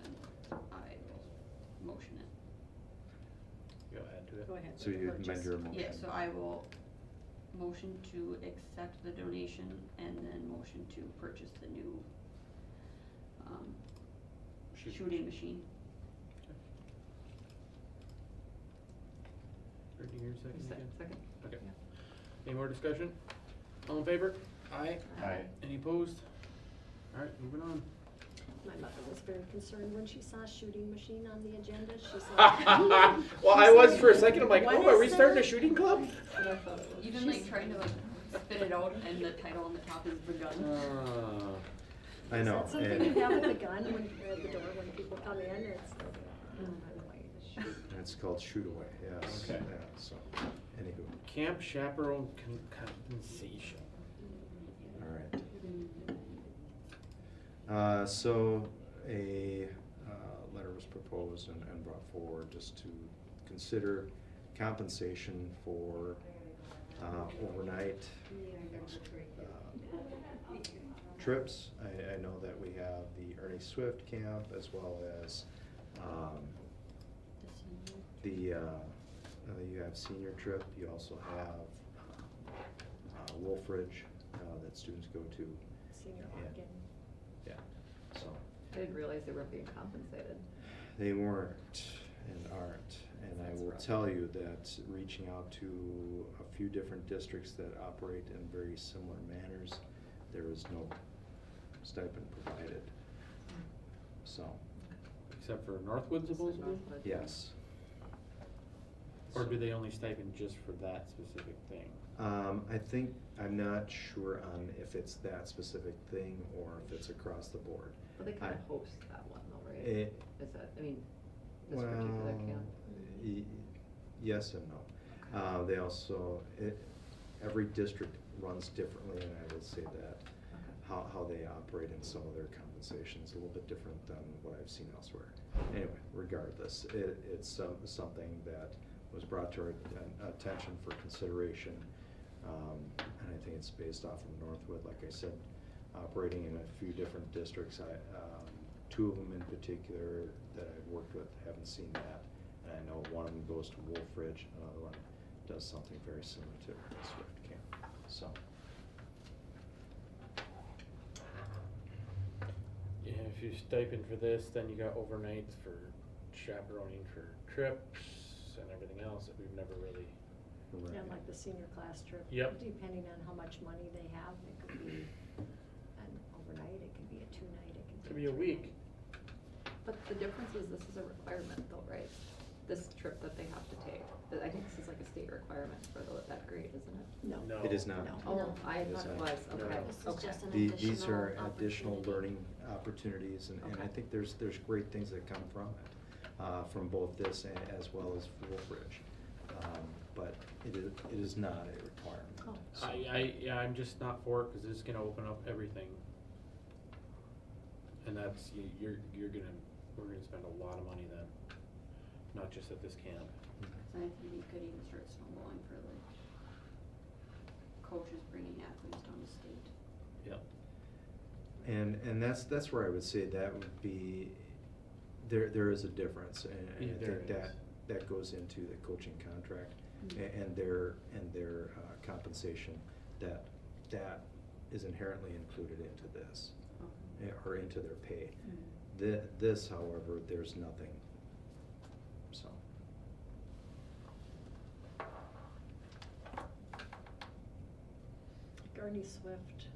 and I will motion it.
You'll add to it?
Go ahead.
So
with the
you
purchase.
amend your motion?
Yeah, so I will motion to accept the donation and then motion to purchase the new, shooting machine.
Or do you hear a second again?
Second.
Okay.
Yeah.
Any more discussion? All in favor? Aye.
Aye.
Any opposed? Alright, moving on.
My mother was very concerned when she saw shooting machine on the agenda. She said.
Well, I was for a second, I'm like,
"What
oh, are we
is
starting a
that?"
shooting club?
And I thought it was-
Even like trying to like spit it out and the title on the top is the gun.
I know,
Is that something
and
you have at the gun when, at the door when people come in? It's like, oh, by the way, the shoot.
it's called shoot away, yes,
Okay.
yeah, so, anywho,
Camp chaperone compensation.
all right. So a letter was proposed and brought forward just to consider compensation for overnight trips. I know that we have the Ernie Swift camp as well as you have senior trip. You also have Wolfridge that students go to.
Senior
Yeah.
Oregon.
Yeah, so.
I didn't realize they weren't being compensated.
They weren't and aren't, and I
That's
will
rough.
tell you that reaching out to a few different districts that operate in very similar manners, there is no stipend provided, so,
Except for Northwood supposedly?
yes.
Or do they only stipend just for that specific thing?
I think, I'm not sure on if it's that specific thing or if it's across the board.
But they kind
I-
of host that one though, right?
It-
Is that, I mean, this particular camp?
y- Yes and no.
Okay.
They also, every district runs differently, and I would say that how they operate in some of their compensations a little bit different than what I've seen elsewhere. Anyway, regardless, it's something that was brought to our attention for consideration. And I think it's based off of Northwood, like I said, operating in a few different districts. Two of them in particular that I've worked with haven't seen that. And I know one of them goes to Wolfridge, another one does something very similar to Swift Camp, so.
Yeah, if you stipend for this, then you got overnights for chaperoning for trips and everything else that we've never really.
Right.
And like the senior class trip.
Yep.
Depending on how much money they have, it could be an overnight, it could be a 2-night, it
Could be a week.
But the difference is this is a requirement though, right? This trip that they have to take. I think this is like a state requirement for that grade, isn't it?
No.
No.
It is not.
No.
Oh, I
It is
thought it
not.
was,
No,
okay,
no.
This is
okay.
just an
These are
additional
additional
opportunity.
learning opportunities, and I
Okay.
think there's great things that come from it, from both this as well as Wolfridge. But it is not a requirement.
Oh.
so.
Yeah, I'm just not for it, cause it's gonna open up everything. And that's, we're gonna spend a lot of money then, not just at this camp.
So I think we could even start snowballing for like coaches bringing athletes down the state.
Yep.
And that's where I would say that would be, there is a difference, and I
Yeah, there
think
is.
that goes into the coaching contract and their compensation, that is inherently included into this, or into their pay. This, however, there's nothing, so.
Gurney Swift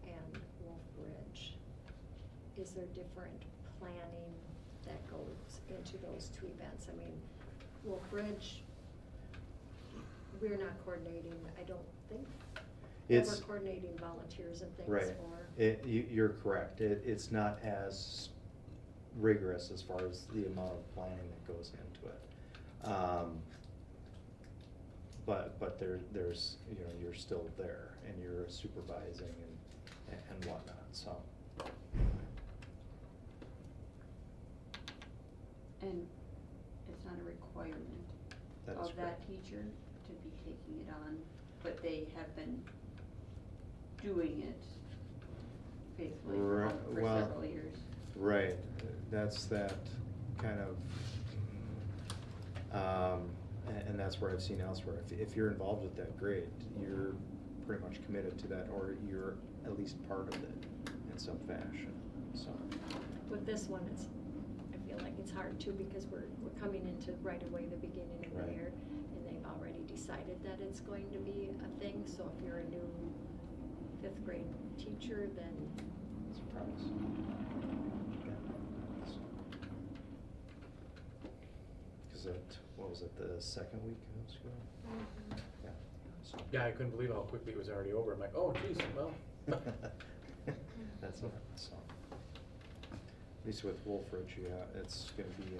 and Wolf Ridge, is there different planning that goes into those two events? I mean, Wolf Ridge, we're not coordinating, I don't think. We're
It's-
coordinating volunteers and things
Right.
for.
You're correct. It's not as rigorous as far as the amount of planning that goes into it. but there's, you know, you're still there and you're supervising and whatnot, so.
And it's not a requirement
That is
of
correct.
that teacher to be taking it on, but they have been doing it faithfully for
Well,
several years.
right, that's that kind of, and that's where I've seen elsewhere, if you're involved with that grade, you're pretty much committed to that, or you're at least part of it in some fashion, so.
With this one, I feel like it's hard too, because we're coming into right away the beginning of
Right.
the year, and they've already decided that it's going to be a thing, so if you're a new 5th grade teacher, then
Surprise. Yeah. Cause what was it, the second week of school? Yeah. So-
Yeah, I couldn't believe how quickly it was already over. I'm like, oh geez, well.
That's it, so. At least with Wolfridge, yeah, it's gonna be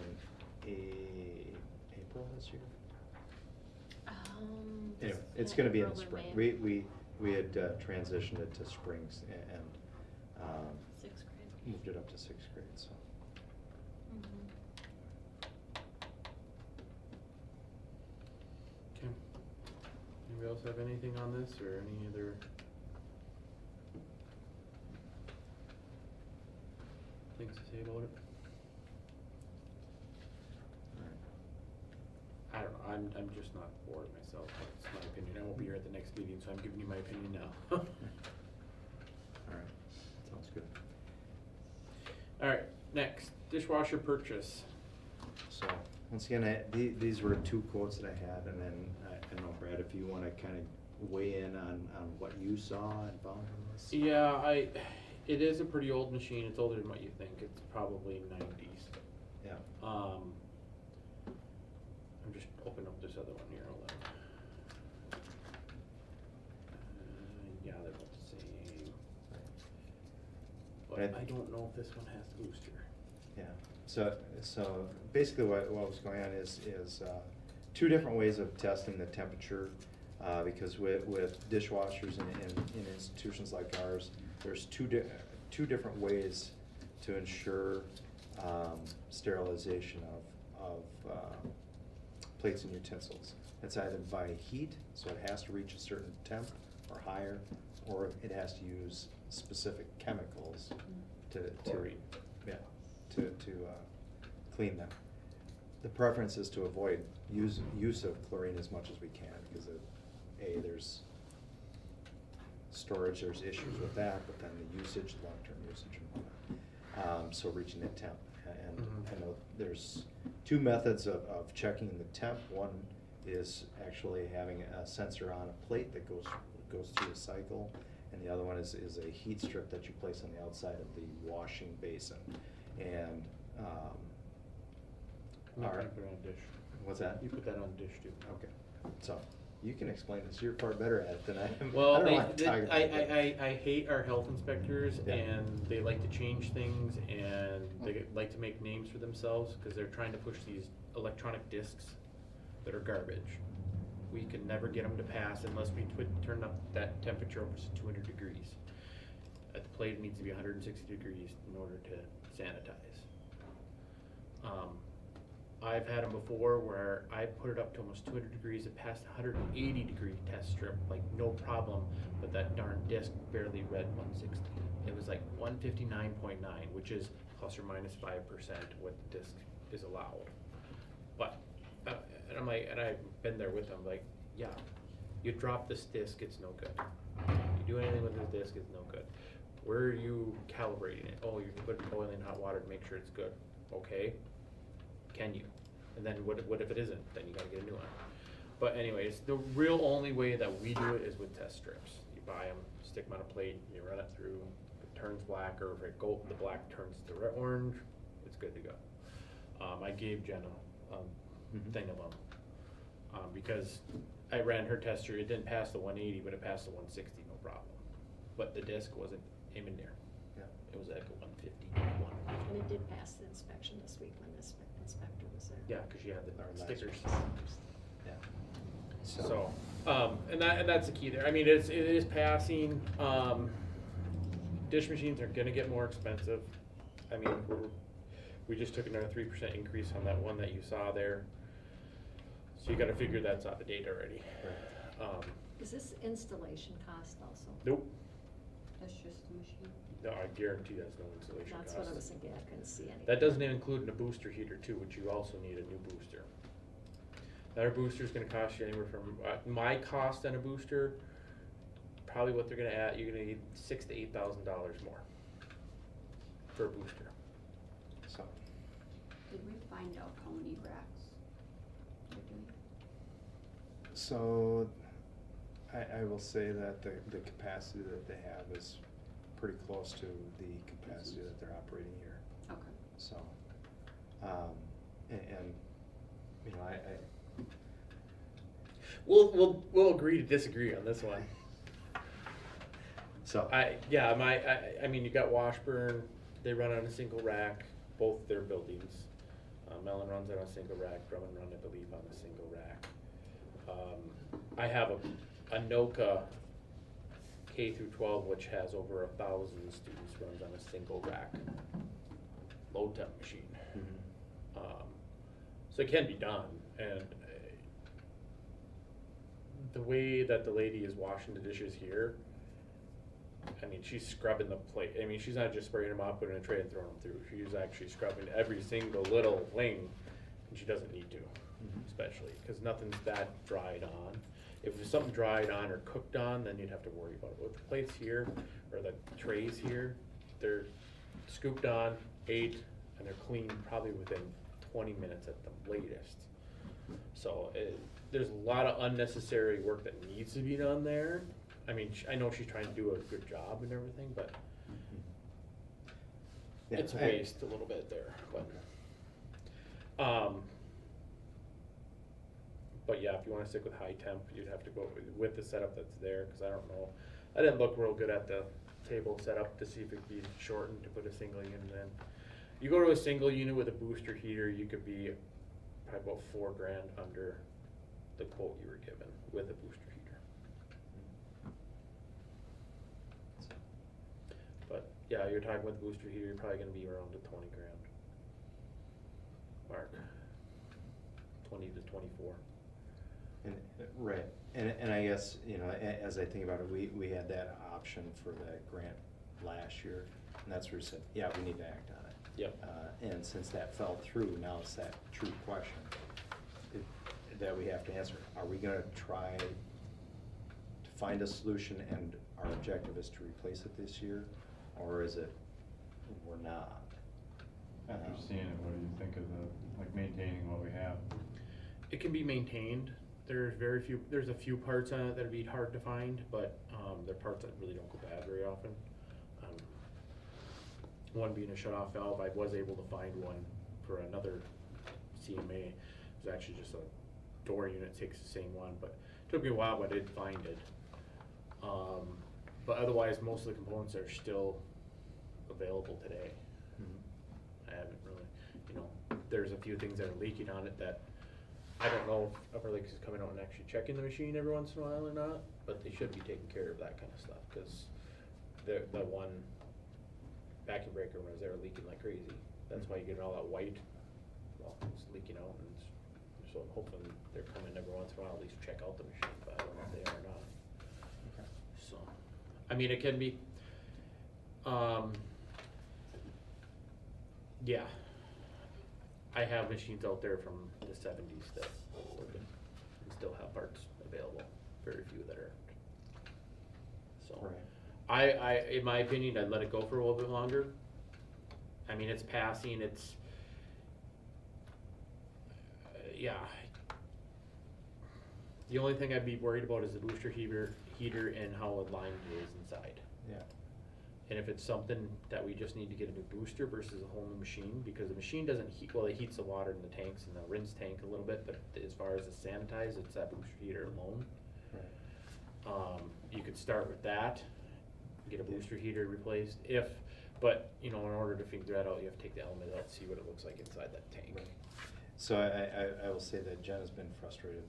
in April this year? Anyway, it's gonna be in the
April or
spring.
May.
We had transitioned it to springs and,
6th grade.
moved it up to 6th grade, so.
Okay. Anybody else have anything on this or any other? Things to say about it? I don't know, I'm just not for it myself, that's my opinion. I won't be here at the next meeting, so I'm giving you my opinion now.
Alright, sounds good.
Alright, next, dishwasher purchase.
So, once again, these were 2 quotes that I had, and then, I don't know, Brad, if you wanna kind of weigh in on what you saw and found on this?
Yeah, it is a pretty old machine, it's older than what you think, it's probably 90s.
Yeah.
I'm just opening up this other one here, hold on. Yeah, they're both the same. But
Right.
I don't know if this one has the booster.
Yeah, so basically what was going on is 2 different ways of testing the temperature, because with dishwashers in institutions like ours, there's two different ways to ensure sterilization of plates and utensils. It's either by heat, so it has to reach a certain temp or higher, or it has to use specific chemicals to
Chlorine.
yeah, to clean them. The preference is to avoid use of chlorine as much as we can, because there's storage, there's issues with that, but then the usage, long-term usage and whatnot. So reaching the temp, and
Mhm.
I know there's 2 methods of checking the temp. One is actually having a sensor on a plate that goes through a cycle, and the other one is a heat strip that you place on the outside of the washing basin. And
I'm not gonna put it on a dish.
what's that?
You put that on a dish too.
Okay, so you can explain this. You're far better at it than I am.
Well,
I don't want to talk about it.
I hate our health inspectors,
Yeah.
and they like to change things, and they like to make names for themselves, cause they're trying to push these electronic discs that are garbage. We can never get them to pass unless we turn up that temperature over to 200 degrees. At the plate, it needs to be 160 degrees in order to sanitize. I've had them before where I put it up to almost 200 degrees, it passed 180 degree test strip, like no problem, but that darn disc barely read 160. It was like 159.9, which is plus or minus 5% what the disc is allowed. But, and I'm like, and I've been there with them, like, yeah, you drop this disc, it's no good. You do anything with this disc, it's no good. Where are you calibrating it? Oh, you're putting boiling hot water to make sure it's good. Okay, can you? And then what if it isn't? Then you gotta get a new one. But anyways, the real only way that we do it is with test strips. You buy them, stick them on a plate, you run it through, if it turns black, or if the black turns to orange, it's good to go. I gave Jen a thing of them, because I ran her tester, it didn't pass the 180, but it passed the 160, no problem. But the disc wasn't even near.
Yeah.
It was like a 151.
And it did pass the inspection this week when the inspector was there.
Yeah, cause you had the
Our last
stickers.
Yeah.
So, and that's the key there. I mean, it is passing. Dish machines are gonna get more expensive. I mean, we just took another 3% increase on that one that you saw there. So you gotta figure that's out of date already.
Is this installation cost also?
Nope.
That's just the machine.
No, I guarantee that's no installation
That's
cost.
what I was thinking, I couldn't see anything.
That doesn't include a booster heater too, which you also need a new booster. That booster's gonna cost you anywhere from, my cost on a booster, probably what they're gonna add, you're gonna need $6,000 to $8,000 more for a booster.
So,
Did we find out how many racks they're doing?
so I will say that the capacity that they have is pretty close to the capacity that they're operating here.
Okay.
So, and you know, I
We'll agree to disagree on this one.
so
I mean, you got Washburn, they run on a single rack, both their buildings. Mellon runs on a single rack, Drummond run, I believe, on a single rack. I have a Anoka K through 12, which has over 1,000 students, runs on a single rack, low temp machine. So it can be done, and the way that the lady is washing the dishes here, I mean, she's scrubbing the plate. I mean, she's not just spraying them up, putting in a tray and throwing them through. She's actually scrubbing every single little thing, and she doesn't need to, especially, because nothing's that dried on. If there's something dried on or cooked on, then you'd have to worry about it. With the plates here, or the trays here, they're scooped on, ate, and they're clean probably within 20 minutes at the latest. So there's a lot of unnecessary work that needs to be done there. I mean, I know she's trying to do a good job and everything, but
yeah,
it's waste a little bit there. But yeah, if you want to stick with high temp, you'd have to go with the setup that's there, because I don't know. I didn't look real good at the table setup to see if it'd be shortened to put a single unit in. You go to a single unit with a booster heater, you could be probably about $4,000 under the quote you were given with a booster heater. But yeah, you're talking with booster heater, you're probably gonna be around the $20,000 mark, 20 to 24.
And, right, and I guess, you know, as I think about it, we had that option for that grant last year, and that's where we said, yeah, we need to act on it.
Yep.
And since that fell through, now it's that true question that we have to answer. Are we gonna try to find a solution, and our objective is to replace it this year, or is it we're not?
After seeing it, what do you think of like maintaining what we have?
It can be maintained. There's a few parts on it that'd be hard to find, but they're parts that really don't go bad very often. One being a shut-off valve, I was able to find one for another CMA. It was actually just a door unit, takes the same one, but it took me a while, but I did find it. But otherwise, most of the components are still available today. I haven't really, you know, there's a few things that are leaking on it that I don't know if Upper Lakes is coming out and actually checking the machine every once in a while or not, but they should be taking care of that kind of stuff, because the one vacuum breaker when I was there leaking like crazy. That's why you get all that white, well, it's leaking out, and so I'm hoping they're coming every once in a while, at least check out the machine, but I don't know if they are or not.
Okay.
So, I mean, it can be, yeah. I have machines out there from the 70s that work and still have parts available, very few that aren't. So,
Right.
I, in my opinion, I'd let it go for a little bit longer. I mean, it's passing, yeah. The only thing I'd be worried about is the booster heater and how aligned it is inside.
Yeah.
And if it's something that we just need to get a new booster versus a whole new machine, because the machine doesn't heat, well, it heats the water in the tanks and the rinse tank a little bit, but as far as the sanitize, it's that booster heater alone.
Right.
You could start with that, get a booster heater replaced, but, you know, in order to figure that out, you have to take the element out, see what it looks like inside that tank.
Right. So I will say that Jen has been frustrated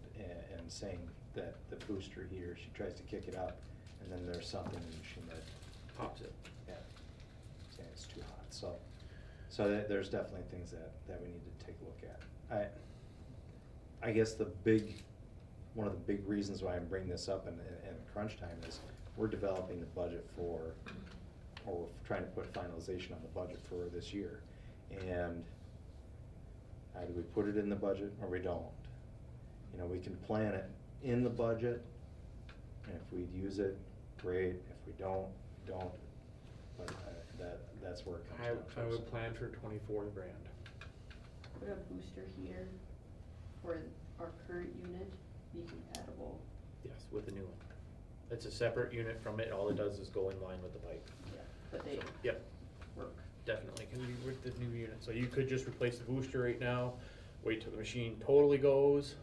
and saying that the booster heater, she tries to kick it up, and then there's something in the machine that
Pops it.
Yeah, saying it's too hot, so there's definitely things that we need to take a look at. I guess one of the big reasons why I'm bringing this up in crunch time is we're developing the budget or we're trying to put finalization on the budget for this year. And either we put it in the budget or we don't. You know, we can plan it in the budget, and if we use it, great. If we don't, we don't. But that's where it comes down to.
I would plan for 24 grand.
Put a booster heater for our current unit be compatible.
Yes, with the new one. It's a separate unit from it, all it does is go in line with the pipe.
Yeah, but they
Yep,
work.
definitely can be with the new unit, so you could just replace the booster right now, wait till the machine totally goes,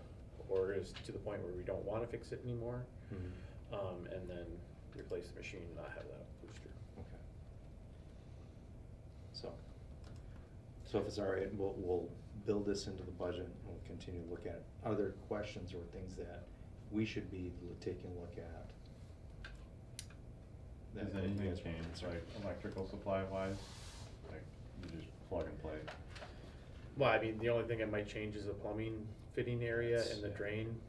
or is to the point where we don't wanna fix it anymore.
Mhm.
And then replace the machine and not have that booster.
Okay. So if it's all right, we'll build this into the budget, and we'll continue to look at other questions or things that we should be taking a look at.
Does
that
anything
you guys want
change,
to answer.
like electrical supply wise? Like, you just plug and play?
Well, I mean, the only thing that might change is the plumbing fitting area and the
Yeah.
drain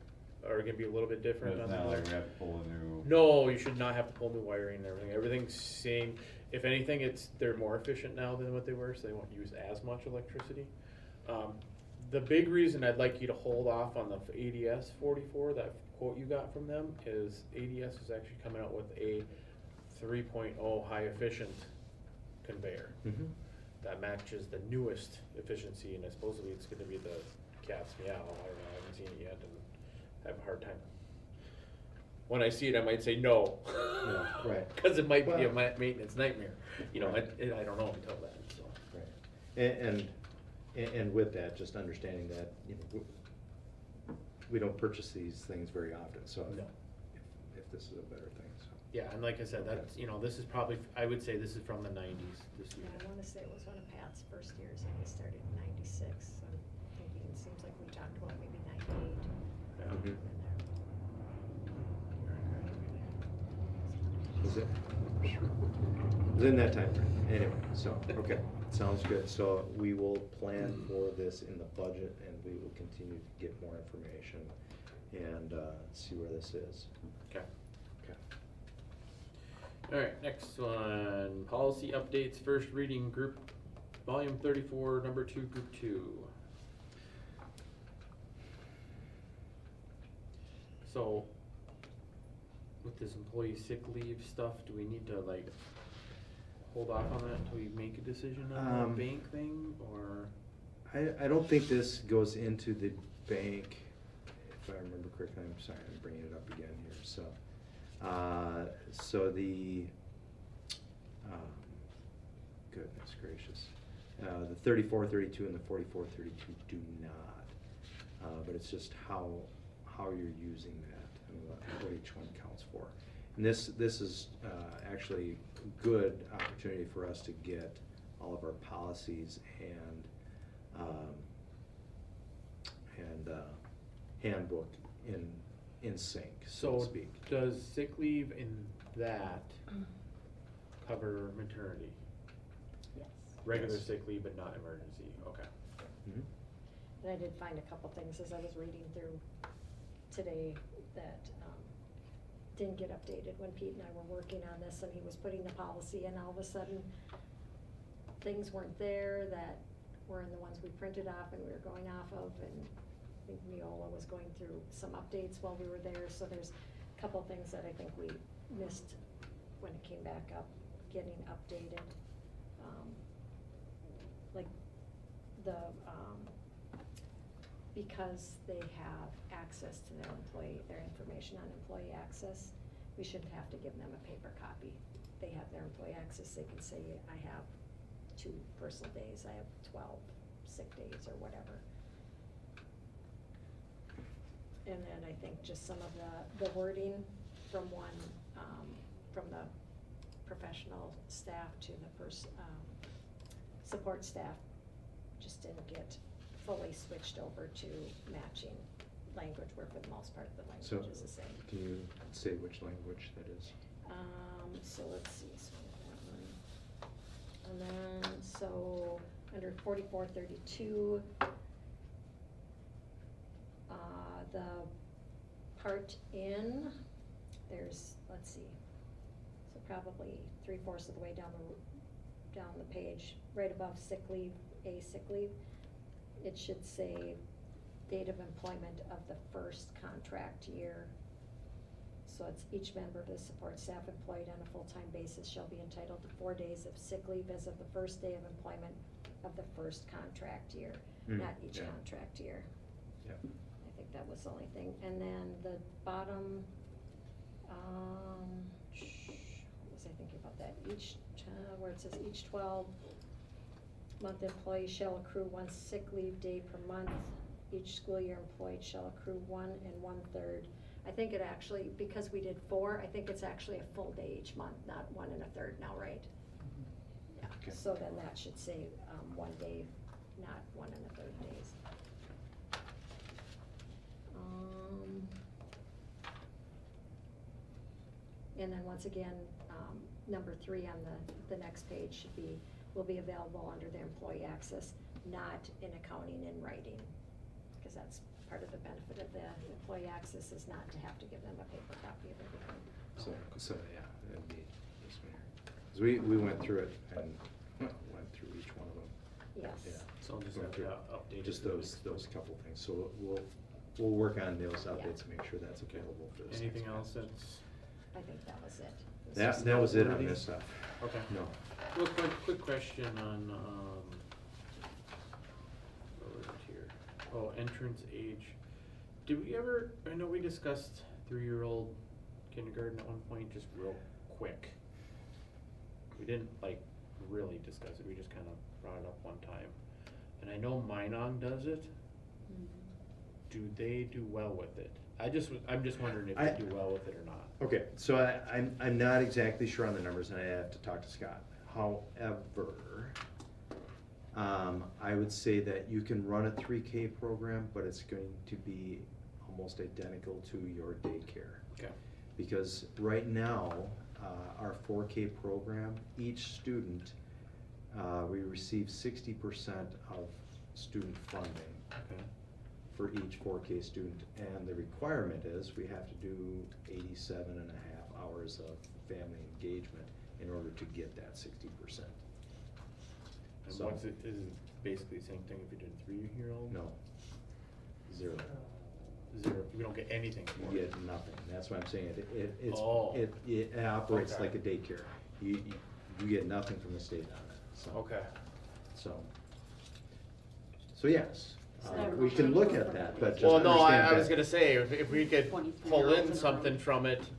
are gonna be a little bit different
It's
on
not
the.
like we have to pull a new.
No, you should not have to pull new wiring and everything. Everything's same. If anything, they're more efficient now than what they were, so they won't use as much electricity. The big reason I'd like you to hold off on the ADS 44, that quote you got from them, is ADS is actually coming out with a 3.0 high efficient conveyor
Mhm.
that matches the newest efficiency, and supposedly it's gonna be the cat's meow. I don't know, I haven't seen it yet and have a hard time. When I see it, I might say no.
Yeah, right.
Cause it might be a
Well-
maintenance nightmare, you know,
Right.
I don't know until then, so.
Right. And with that, just understanding that, you know, we don't purchase these things very often, so
No.
if this is a better thing, so.
Yeah, and like I said,
Okay.
that's, you know, this is probably, I would say this is from the 90s, this
Yeah,
unit.
I wanna say it was one of Pat's first years, and they started in 96, so I'm thinking, it seems like we talked about maybe 98.
Yeah.
Mhm.
in there.
Was it? It was in that time frame. Anyway, so, okay, sounds good. So we will plan for this in the budget, and we will continue to get more information and see where this is.
Okay.
Okay.
All right, next one, policy updates, first reading, group, volume 34, number 2, group 2. So, with this employee sick leave stuff, do we need to like hold off on that until we make a decision on the bank thing, or?
I don't think this goes into the bank, if I remember correctly. I'm sorry, I'm bringing it up again here, so. So the, goodness gracious, the 34, 32 and the 44, 32 do not. But it's just how you're using that and what each one counts for. And this is actually a good opportunity for us to get all of our policies and handbook in sync, so to
So,
speak.
does sick leave in that cover maternity?
Yes.
Regular
Yes.
sick leave, but not emergency, okay.
Mhm.
And I did find a couple things as I was reading through today that, didn't get updated when Pete and I were working on this, and he was putting the policy, and all of a sudden, things weren't there that were in the ones we printed off and we were going off of, and I think Neola was going through some updates while we were there, so there's a couple things that I think we missed when it came back up, getting updated. Like the, because they have access to their information on employee access, we shouldn't have to give them a paper copy. They have their employee access, they can say, I have 2 personal days, I have 12 sick days, or whatever. And then I think just some of the wording from one, from the professional staff to the support staff just didn't get fully switched over to matching language, where for the most part, the
So,
language is the same.
can you say which language that is?
So let's see, so that one. And then, so, under 4432, the part in, there's, let's see, so probably 3/4 of the way down the page, right above sick leave, sick leave, it should say date of employment of the first contract year. So it's each member of the support staff employed on a full-time basis shall be entitled to 4 days of sick leave as of the first day of employment of the first contract year, not each
yeah.
contract year.
Yep.
I think that was the only thing. And then the bottom, what was I thinking about that? Each, where it says each 12-month employee shall accrue 1 sick leave day per month. Each school year employed shall accrue 1 1/3. I think it actually, because we did 4, I think it's actually a full day each month, not 1 1/3 now, right? Yeah,
Okay.
so then that should say 1 day, not 1 1/3 days. And then once again, number 3 on the next page should be, will be available under the employee access, not in accounting and writing. Because that's part of the benefit of the employee access, is not to have to give them a paper copy of everything.
So, yeah, it'd be this one here. 'Cause we went through it and went through each one of them.
Yes.
Yeah.
So I'll just
Went
have
through
to update it
just
for the
those
next one.
couple things. So we'll work on those
Yeah.
updates and make sure that's
Okay.
available for this.
Anything
next
else
batch.
that's,
I think that was it. This
That was it on
noteworthy?
this stuff.
okay.
No.
Real quick question on, where was it here? Oh, entrance age. Did we ever, I know we discussed 3-year-old kindergarten at one point, just real quick. We didn't like really discuss it, we just kind of brought it up one time. And I know Minong does it. Do they do well with it? I'm just wondering if they do well with it or not.
Okay, so I'm not exactly sure on the numbers, and I have to talk to Scott. However, I would say that you can run a 3K program, but it's going to be almost identical to your daycare.
Okay.
Because right now, our 4K program, each student, we receive 60% of student funding
Okay.
for each 4K student, and the requirement is we have to do 87.5 hours of family engagement in order to get that 60%.
And
So-
what's it, is it basically the same thing if you did a 3-year-old?
No, 0.
0, we don't get anything for
You
it?
get nothing, that's what I'm saying,
Oh.
it operates
Okay.
like a daycare. You get nothing from the state on it, so.
Okay.
So yes,
So that
we can look at that, but just
Well, no,
understand
I was
that-
gonna say, if we could
23
pull
year-olds
in
in a
something
room.
from it,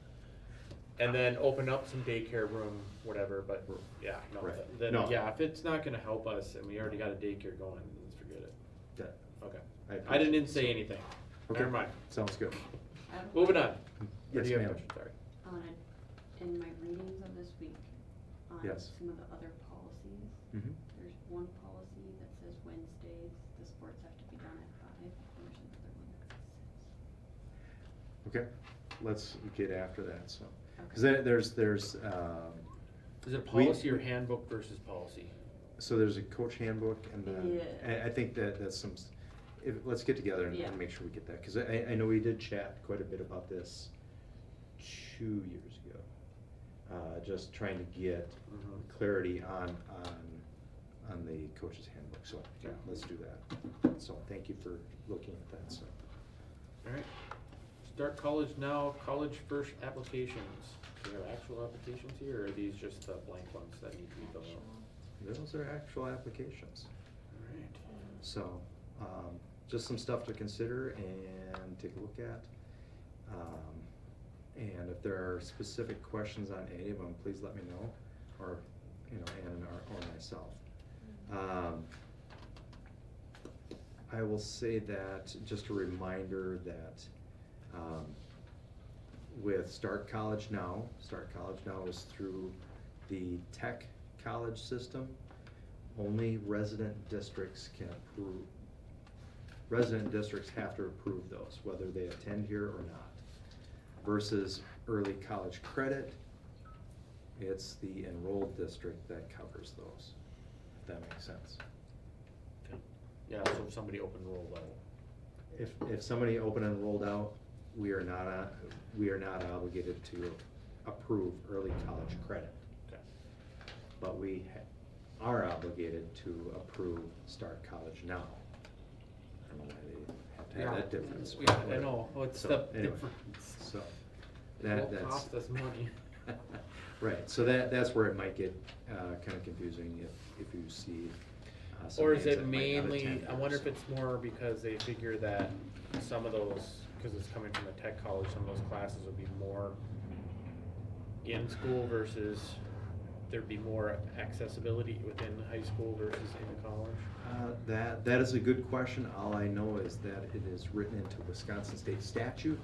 and then open up some daycare room, whatever, but, yeah, no,
Right.
then,
No.
yeah, if it's not gonna help us, and we already got a daycare going, let's forget it.
that-
Okay.
I
I
appreciate
didn't
it.
say anything.
Okay.
Never mind.
Sounds good.
I have a
Moving
question.
on. Or
Yes,
do you have a
ma'am.
question? Sorry.
In my readings of this week, on
Yes.
some of the other policies,
Mhm.
there's one policy that says Wednesdays, the sports have to be done at 5, and there's another one that says 6.
Okay, let's get after that, so. Cause
Okay.
there's,
Is it
We-
policy or handbook versus policy?
so there's a coach handbook and then,
Yeah.
I think that's some, let's get together
Yeah.
and make sure we get that. Cause I know we did chat quite a bit about this 2 years ago. Just trying to get
Mhm.
clarity on the coach's handbook, so, yeah,
Okay.
let's do that. So, thank you for looking at that, so.
Alright. Start college now, college first applications. Do you have actual applications here, or are these just the blank ones that need to be filled out?
Those are actual applications.
Alright.
So, just some stuff to consider and take a look at. And if there are specific questions on any of them, please let me know, or, Ann or myself. I will say that, just a reminder that, with Start College Now is through the tech college system. Only resident districts can resident districts have to approve those, whether they attend here or not. Versus early college credit, it's the enrolled district that covers those, if that makes sense.
Okay. Yeah, so if somebody open rolled out.
If somebody open and rolled out, we are not obligated to approve early college credit.
Okay.
But we are obligated to approve Start College Now. I don't know why they have to have that difference.
Yeah, I know, what's
So,
the
anyway,
difference?
So,
It won't
that's.
cost us money.
Right, so that's where it might get kind of confusing if you see some
Or is
names
it
that might not
mainly,
attend
I
here,
wonder if
so.
it's more because they figure that some of those, cause it's coming from a tech college, some of those classes would be more in school versus there'd be more accessibility within high school versus in college?
That is a good question. All I know is that it is written into Wisconsin state statute,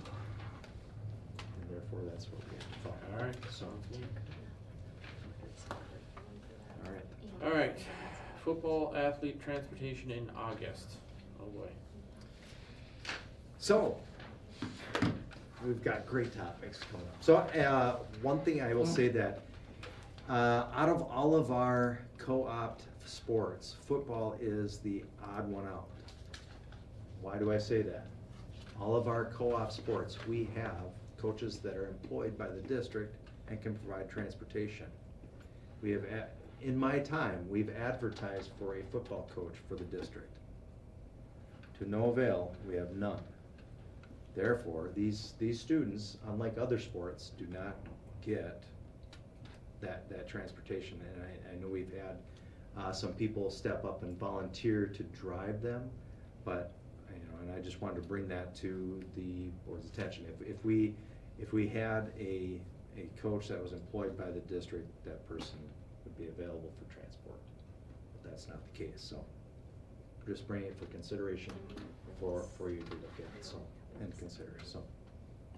and therefore that's what we have to follow.
Alright,
So,
sounds good.
all right.
Alright, football athlete transportation in August. Oh boy.
So, we've got great topics coming up. So, one thing I will say that, out of all of our co-op sports, football is the odd one out. Why do I say that? All of our co-op sports, we have coaches that are employed by the district and can provide transportation. We have, in my time, we've advertised for a football coach for the district. To no avail, we have none. Therefore, these students, unlike other sports, do not get that transportation. And I know we've had some people step up and volunteer to drive them, but, and I just wanted to bring that to the board's attention. If we had a coach that was employed by the district, that person would be available for transport. But that's not the case, so just bringing it for consideration for you to look at, so, and consider, so.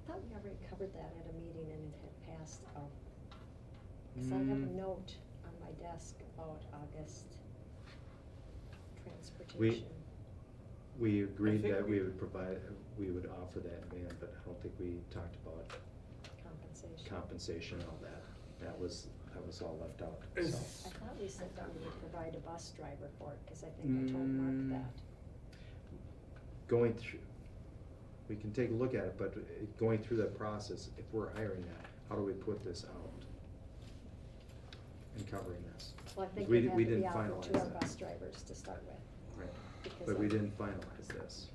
I thought we already covered that at a meeting and it had passed out. Cause I have a note on my desk about August transportation.
We agreed
think
that
we-
we would offer that van, but I don't think we talked about
Compensation.
compensation and all that. That was all left out, so.
Is-
I thought we said that we would provide a bus driver for it, cause I think I told Mark that.
Going through, we can take a look at it, but going through that process, if we're hiring that, how do we put this out? And covering this?
Well, I think
We
it had
we
to be
didn't
offered
finalize
to our
that.
bus drivers to start with.
Right,
because
but we
of-
didn't finalize this.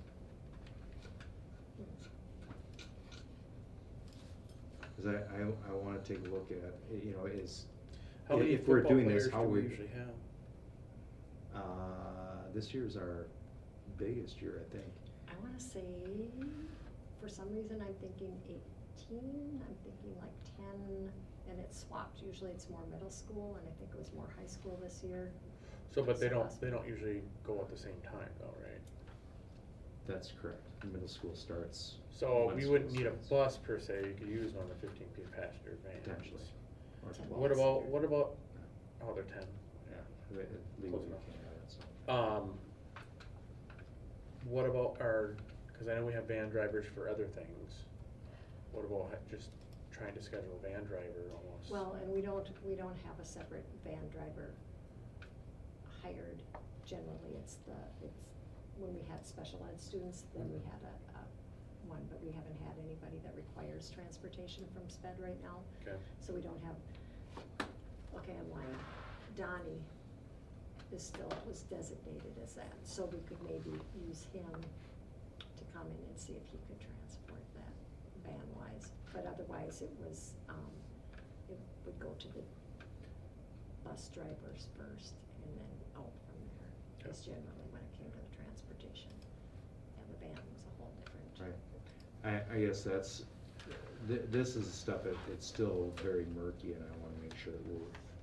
Cause I wanna take a look at,
How many
if we're
football
doing this,
players
how
do we
we.
usually have?
This year's our biggest year, I think.
I wanna say, for some reason, I'm thinking 18, I'm thinking like 10, and it's swapped. Usually it's more middle school, and I think it was more high school this year.
So, but they
So
don't,
last-
they don't usually go at the same time though, right?
That's correct. Middle school starts.
So
when
we
school
wouldn't need a
starts.
bus per se, you could use one of the 15 passenger vans.
Potentially. Or 12.
What about, oh, they're 10, yeah.
Legally,
enough.
we can't have it, so.
What about cause I know we have van drivers for other things. What about just trying to schedule a van driver almost?
Well, and we don't have a separate van driver hired. Generally, it's when we had special ed students, then we had a one, but we haven't had anybody that requires transportation from SPED right now.
Okay.
So we don't have, okay, I'm lying. Donnie was designated as that, so we could maybe use him to come in and see if he could transport that van-wise. But otherwise, it would go to the bus drivers first and then out from there. Because generally, when it came to the transportation, and the van was a whole different.
Right. I guess that's, this is stuff, it's still very murky, and I wanna make sure that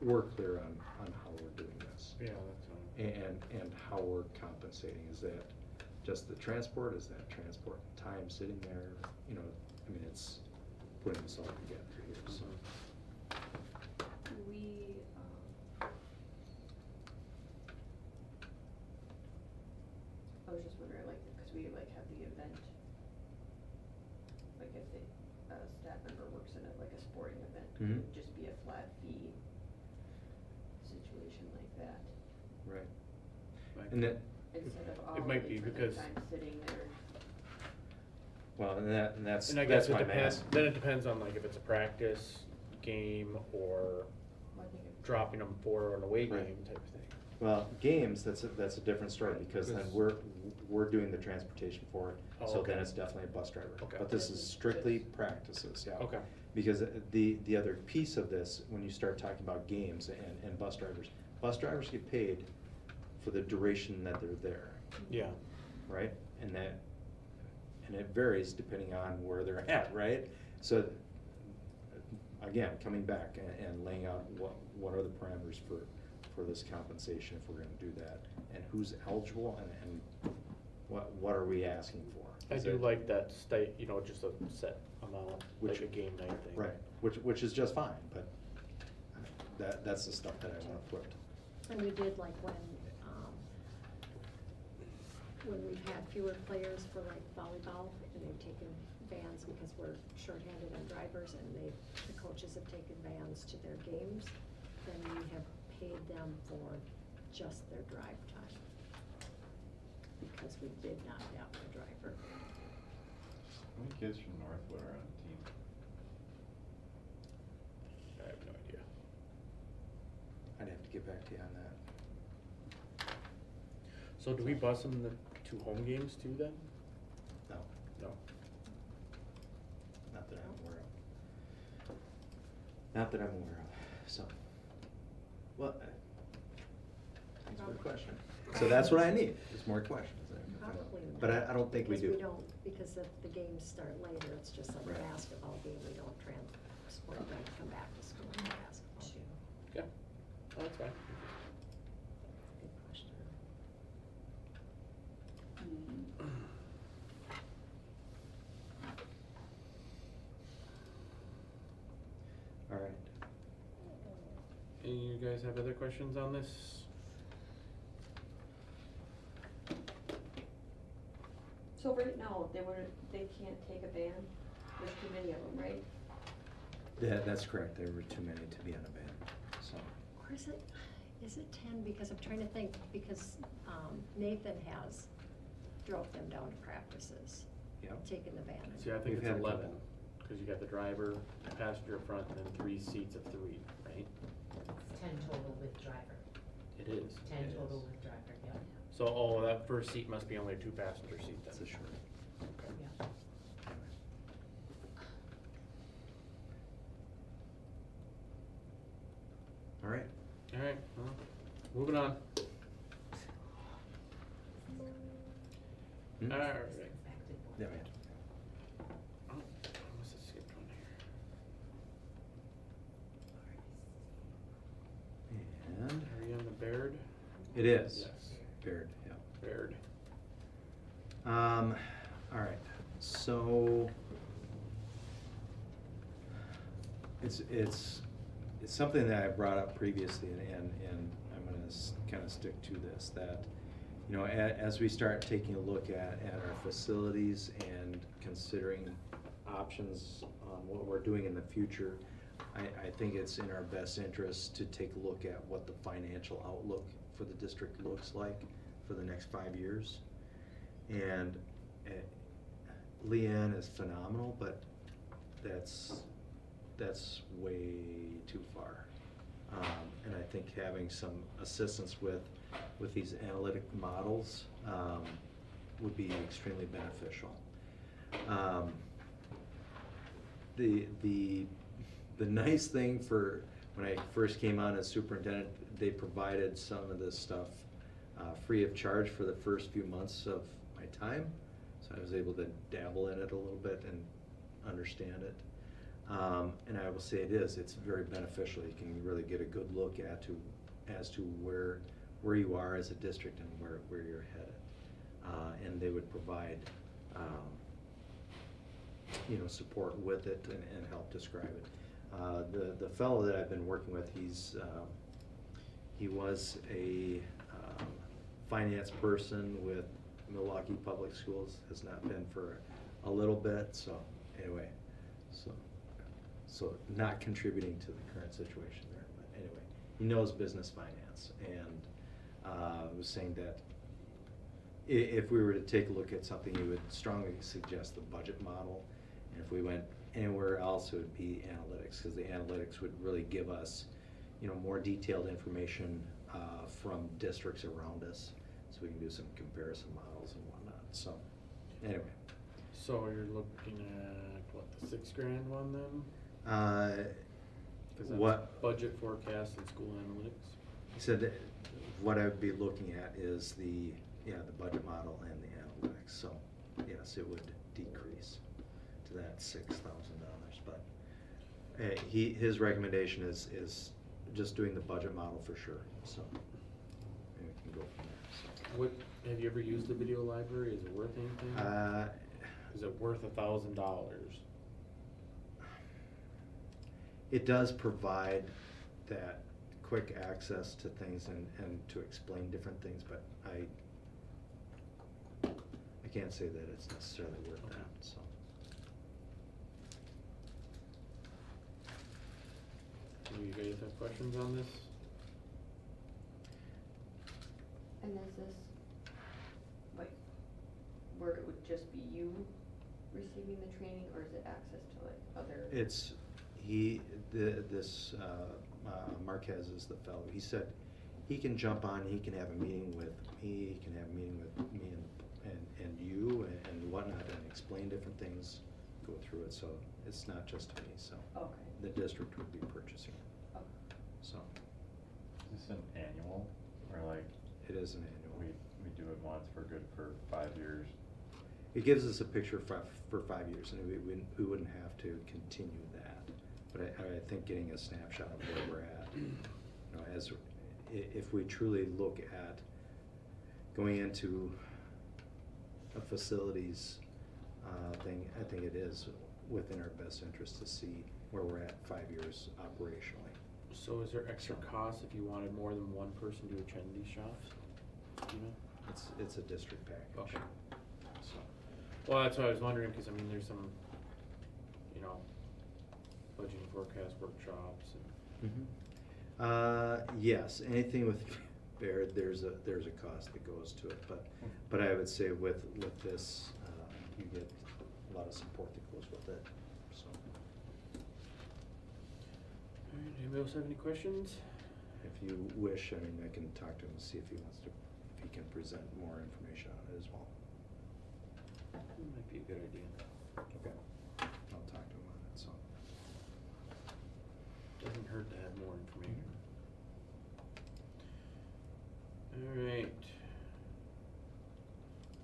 we're clear on how we're doing this.
Yeah, that's fine.
And how we're compensating. Is that just the transport? Is that transport time sitting there? It's putting this all together here, so.
I was just wondering, like, because we if a staff member works in like a sporting event, it
Mhm.
would just be a flat fee situation like that,
Right.
Like-
And that,
instead of
It might
hourly
be
for their
because-
time sitting there.
well, and that's,
And I guess
that's
it
my
depends,
math.
then it depends on like if it's a practice game or
Well, I think it-
dropping them for an away
Right.
game type of thing.
Well, games, that's a different story, because then we're doing the transportation for it,
Oh,
so then
okay.
it's definitely a bus driver.
Okay.
But this is strictly practices, yeah.
Okay.
Because the other piece of this, when you start talking about games and bus drivers get paid for the duration that they're there,
Yeah.
right? And it varies depending on where they're at, right? So, again, coming back and laying out what are the parameters for this compensation, if we're gonna do that, and who's eligible, and what are we asking for?
I
Is
do
it-
like that state, just a set amount,
Which-
like a game night thing.
Right, which is just fine, but that's the stuff that I wanna put.
And we did like when we've had fewer players for like volleyball, and they've taken vans because we're shorthanded on drivers, and the coaches have taken vans to their games, then we have paid them for just their drive time. Because we did not have a driver.
How many kids from Northwood are on the team?
I have no idea.
I'd have to get back to you on that.
So do we bus them the 2 home games too then?
No,
No.
not that I'm aware of. Not that I'm aware of, so. Well, thanks for the question. So that's what I need, is more questions.
Probably not.
But I don't think we do.
Because we don't, because if the games start later, it's just like a
Right.
basketball game, we don't transport them to come back to school for basketball.
Okay. Oh, that's fine.
Good question.
All right.
Any of you guys have other questions on this?
So right now, they can't take a van, there's too many of them, right?
Yeah, that's correct, there were too many to be on a ban, so.
Or is it 10? Because I'm trying to think, because Nathan has drove them down to practices,
Yep.
taken the van.
See, I think
We've
it's
had a
11,
couple.
because you got the driver, passenger up front, and then 3 seats of 3, right?
It's 10 total with driver.
It is.
10
It
total
is.
with driver, yeah.
So, that first seat must be only a 2-passenger seat then?
That's a short.
Okay.
Yeah.
All right.
All right, well, moving on.
Hmm?
All right.
Expected one.
Yeah, right.
Oh, I must have skipped one here.
And
Are we on the Baird?
it is.
Yes.
Baird, yeah.
Baird.
All right, so it's something that I brought up previously, and I'm gonna kind of stick to this, that, as we start taking a look at our facilities and considering options on what we're doing in the future, I think it's in our best interest to take a look at what the financial outlook for the district looks like for the next 5 years. And Leanne is phenomenal, but that's way too far. And I think having some assistance with these analytic models would be extremely beneficial. The nice thing for when I first came on as superintendent, they provided some of this stuff free of charge for the first few months of my time. So I was able to dabble in it a little bit and understand it. And I will say it's very beneficial. You can really get a good look as to where you are as a district and where you're headed. And they would provide support with it and help describe it. The fellow that I've been working with, he was a finance person with Milwaukee Public Schools, has not been for a little bit, so anyway, so not contributing to the current situation there, but anyway, he knows business finance, and was saying that if we were to take a look at something, he would strongly suggest the budget model, and if we went anywhere else, it would be analytics, because the analytics would really give us, you know, more detailed information from districts around us, so we can do some comparison models and whatnot, so, anyway.
So you're looking at, what, the $6,000 one then? 'Cause that's
What?
budget forecast and school analytics?
He said that what I would be looking at is the budget model and the analytics, so, yes, it would decrease to that $6,000, but his recommendation is just doing the budget model for sure, so, and we can go from there, so.
What, have you ever used the video library? Is it worth anything? Is it worth $1,000?
It does provide that quick access to things and to explain different things, but I can't say that it's necessarily worth
Okay.
that, so.
Do you guys have questions on this?
And is this, like, where it would just be you receiving the training, or is it access to like other?
It's, Marquez is the fellow, he said he can jump on, he can have a meeting with me, he can have a meeting with me and you and whatnot, and explain different things, go through it, so it's not just me, so.
Okay.
The district would be purchasing it,
Okay.
so.
Is this an annual, or like,
It is an annual.
we do it once for good for 5 years?
It gives us a picture for 5 years, and we wouldn't have to continue that. But I think getting a snapshot of where we're at, you know, if we truly look at going into a facilities thing, I think it is within our best interest to see where we're at 5 years operationally.
So is there extra cost if you wanted more than one person to attend these shops? Do you know?
It's a district package.
Okay.
So.
Well, that's what I was wondering, because I mean, there's some, you know, budgeting forecast workshops and.
Yes, anything with Baird, there's a cost that goes to it, but I would say with this, you get a lot of support that goes with it, so.
All right, anybody else have any questions?
If you wish, I mean, I can talk to him and see if he can present more information on it as well.
Might be a good idea.
Okay. I'll talk to him on it, so.
Doesn't hurt to have more information. All right.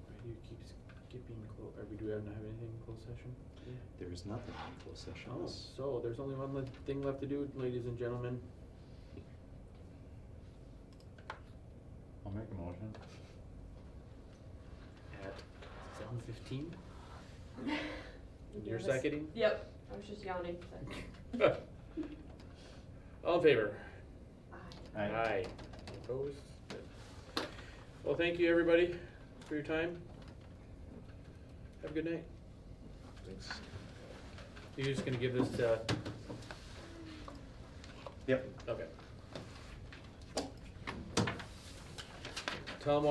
Why do you keep skipping do we not have anything in closed session?
There is nothing in closed session.
Oh, so there's only one thing left to do, ladies and gentlemen.
I'll make a motion.
At 7:15? You're seconding?
Yep, I was just yawning.
All in favor?
Aye.
Aye. Opposed? Good. Well, thank you, everybody, for your time. Have a good night.
Thanks.
You're just gonna give this to...
Yep.
Okay. Tell them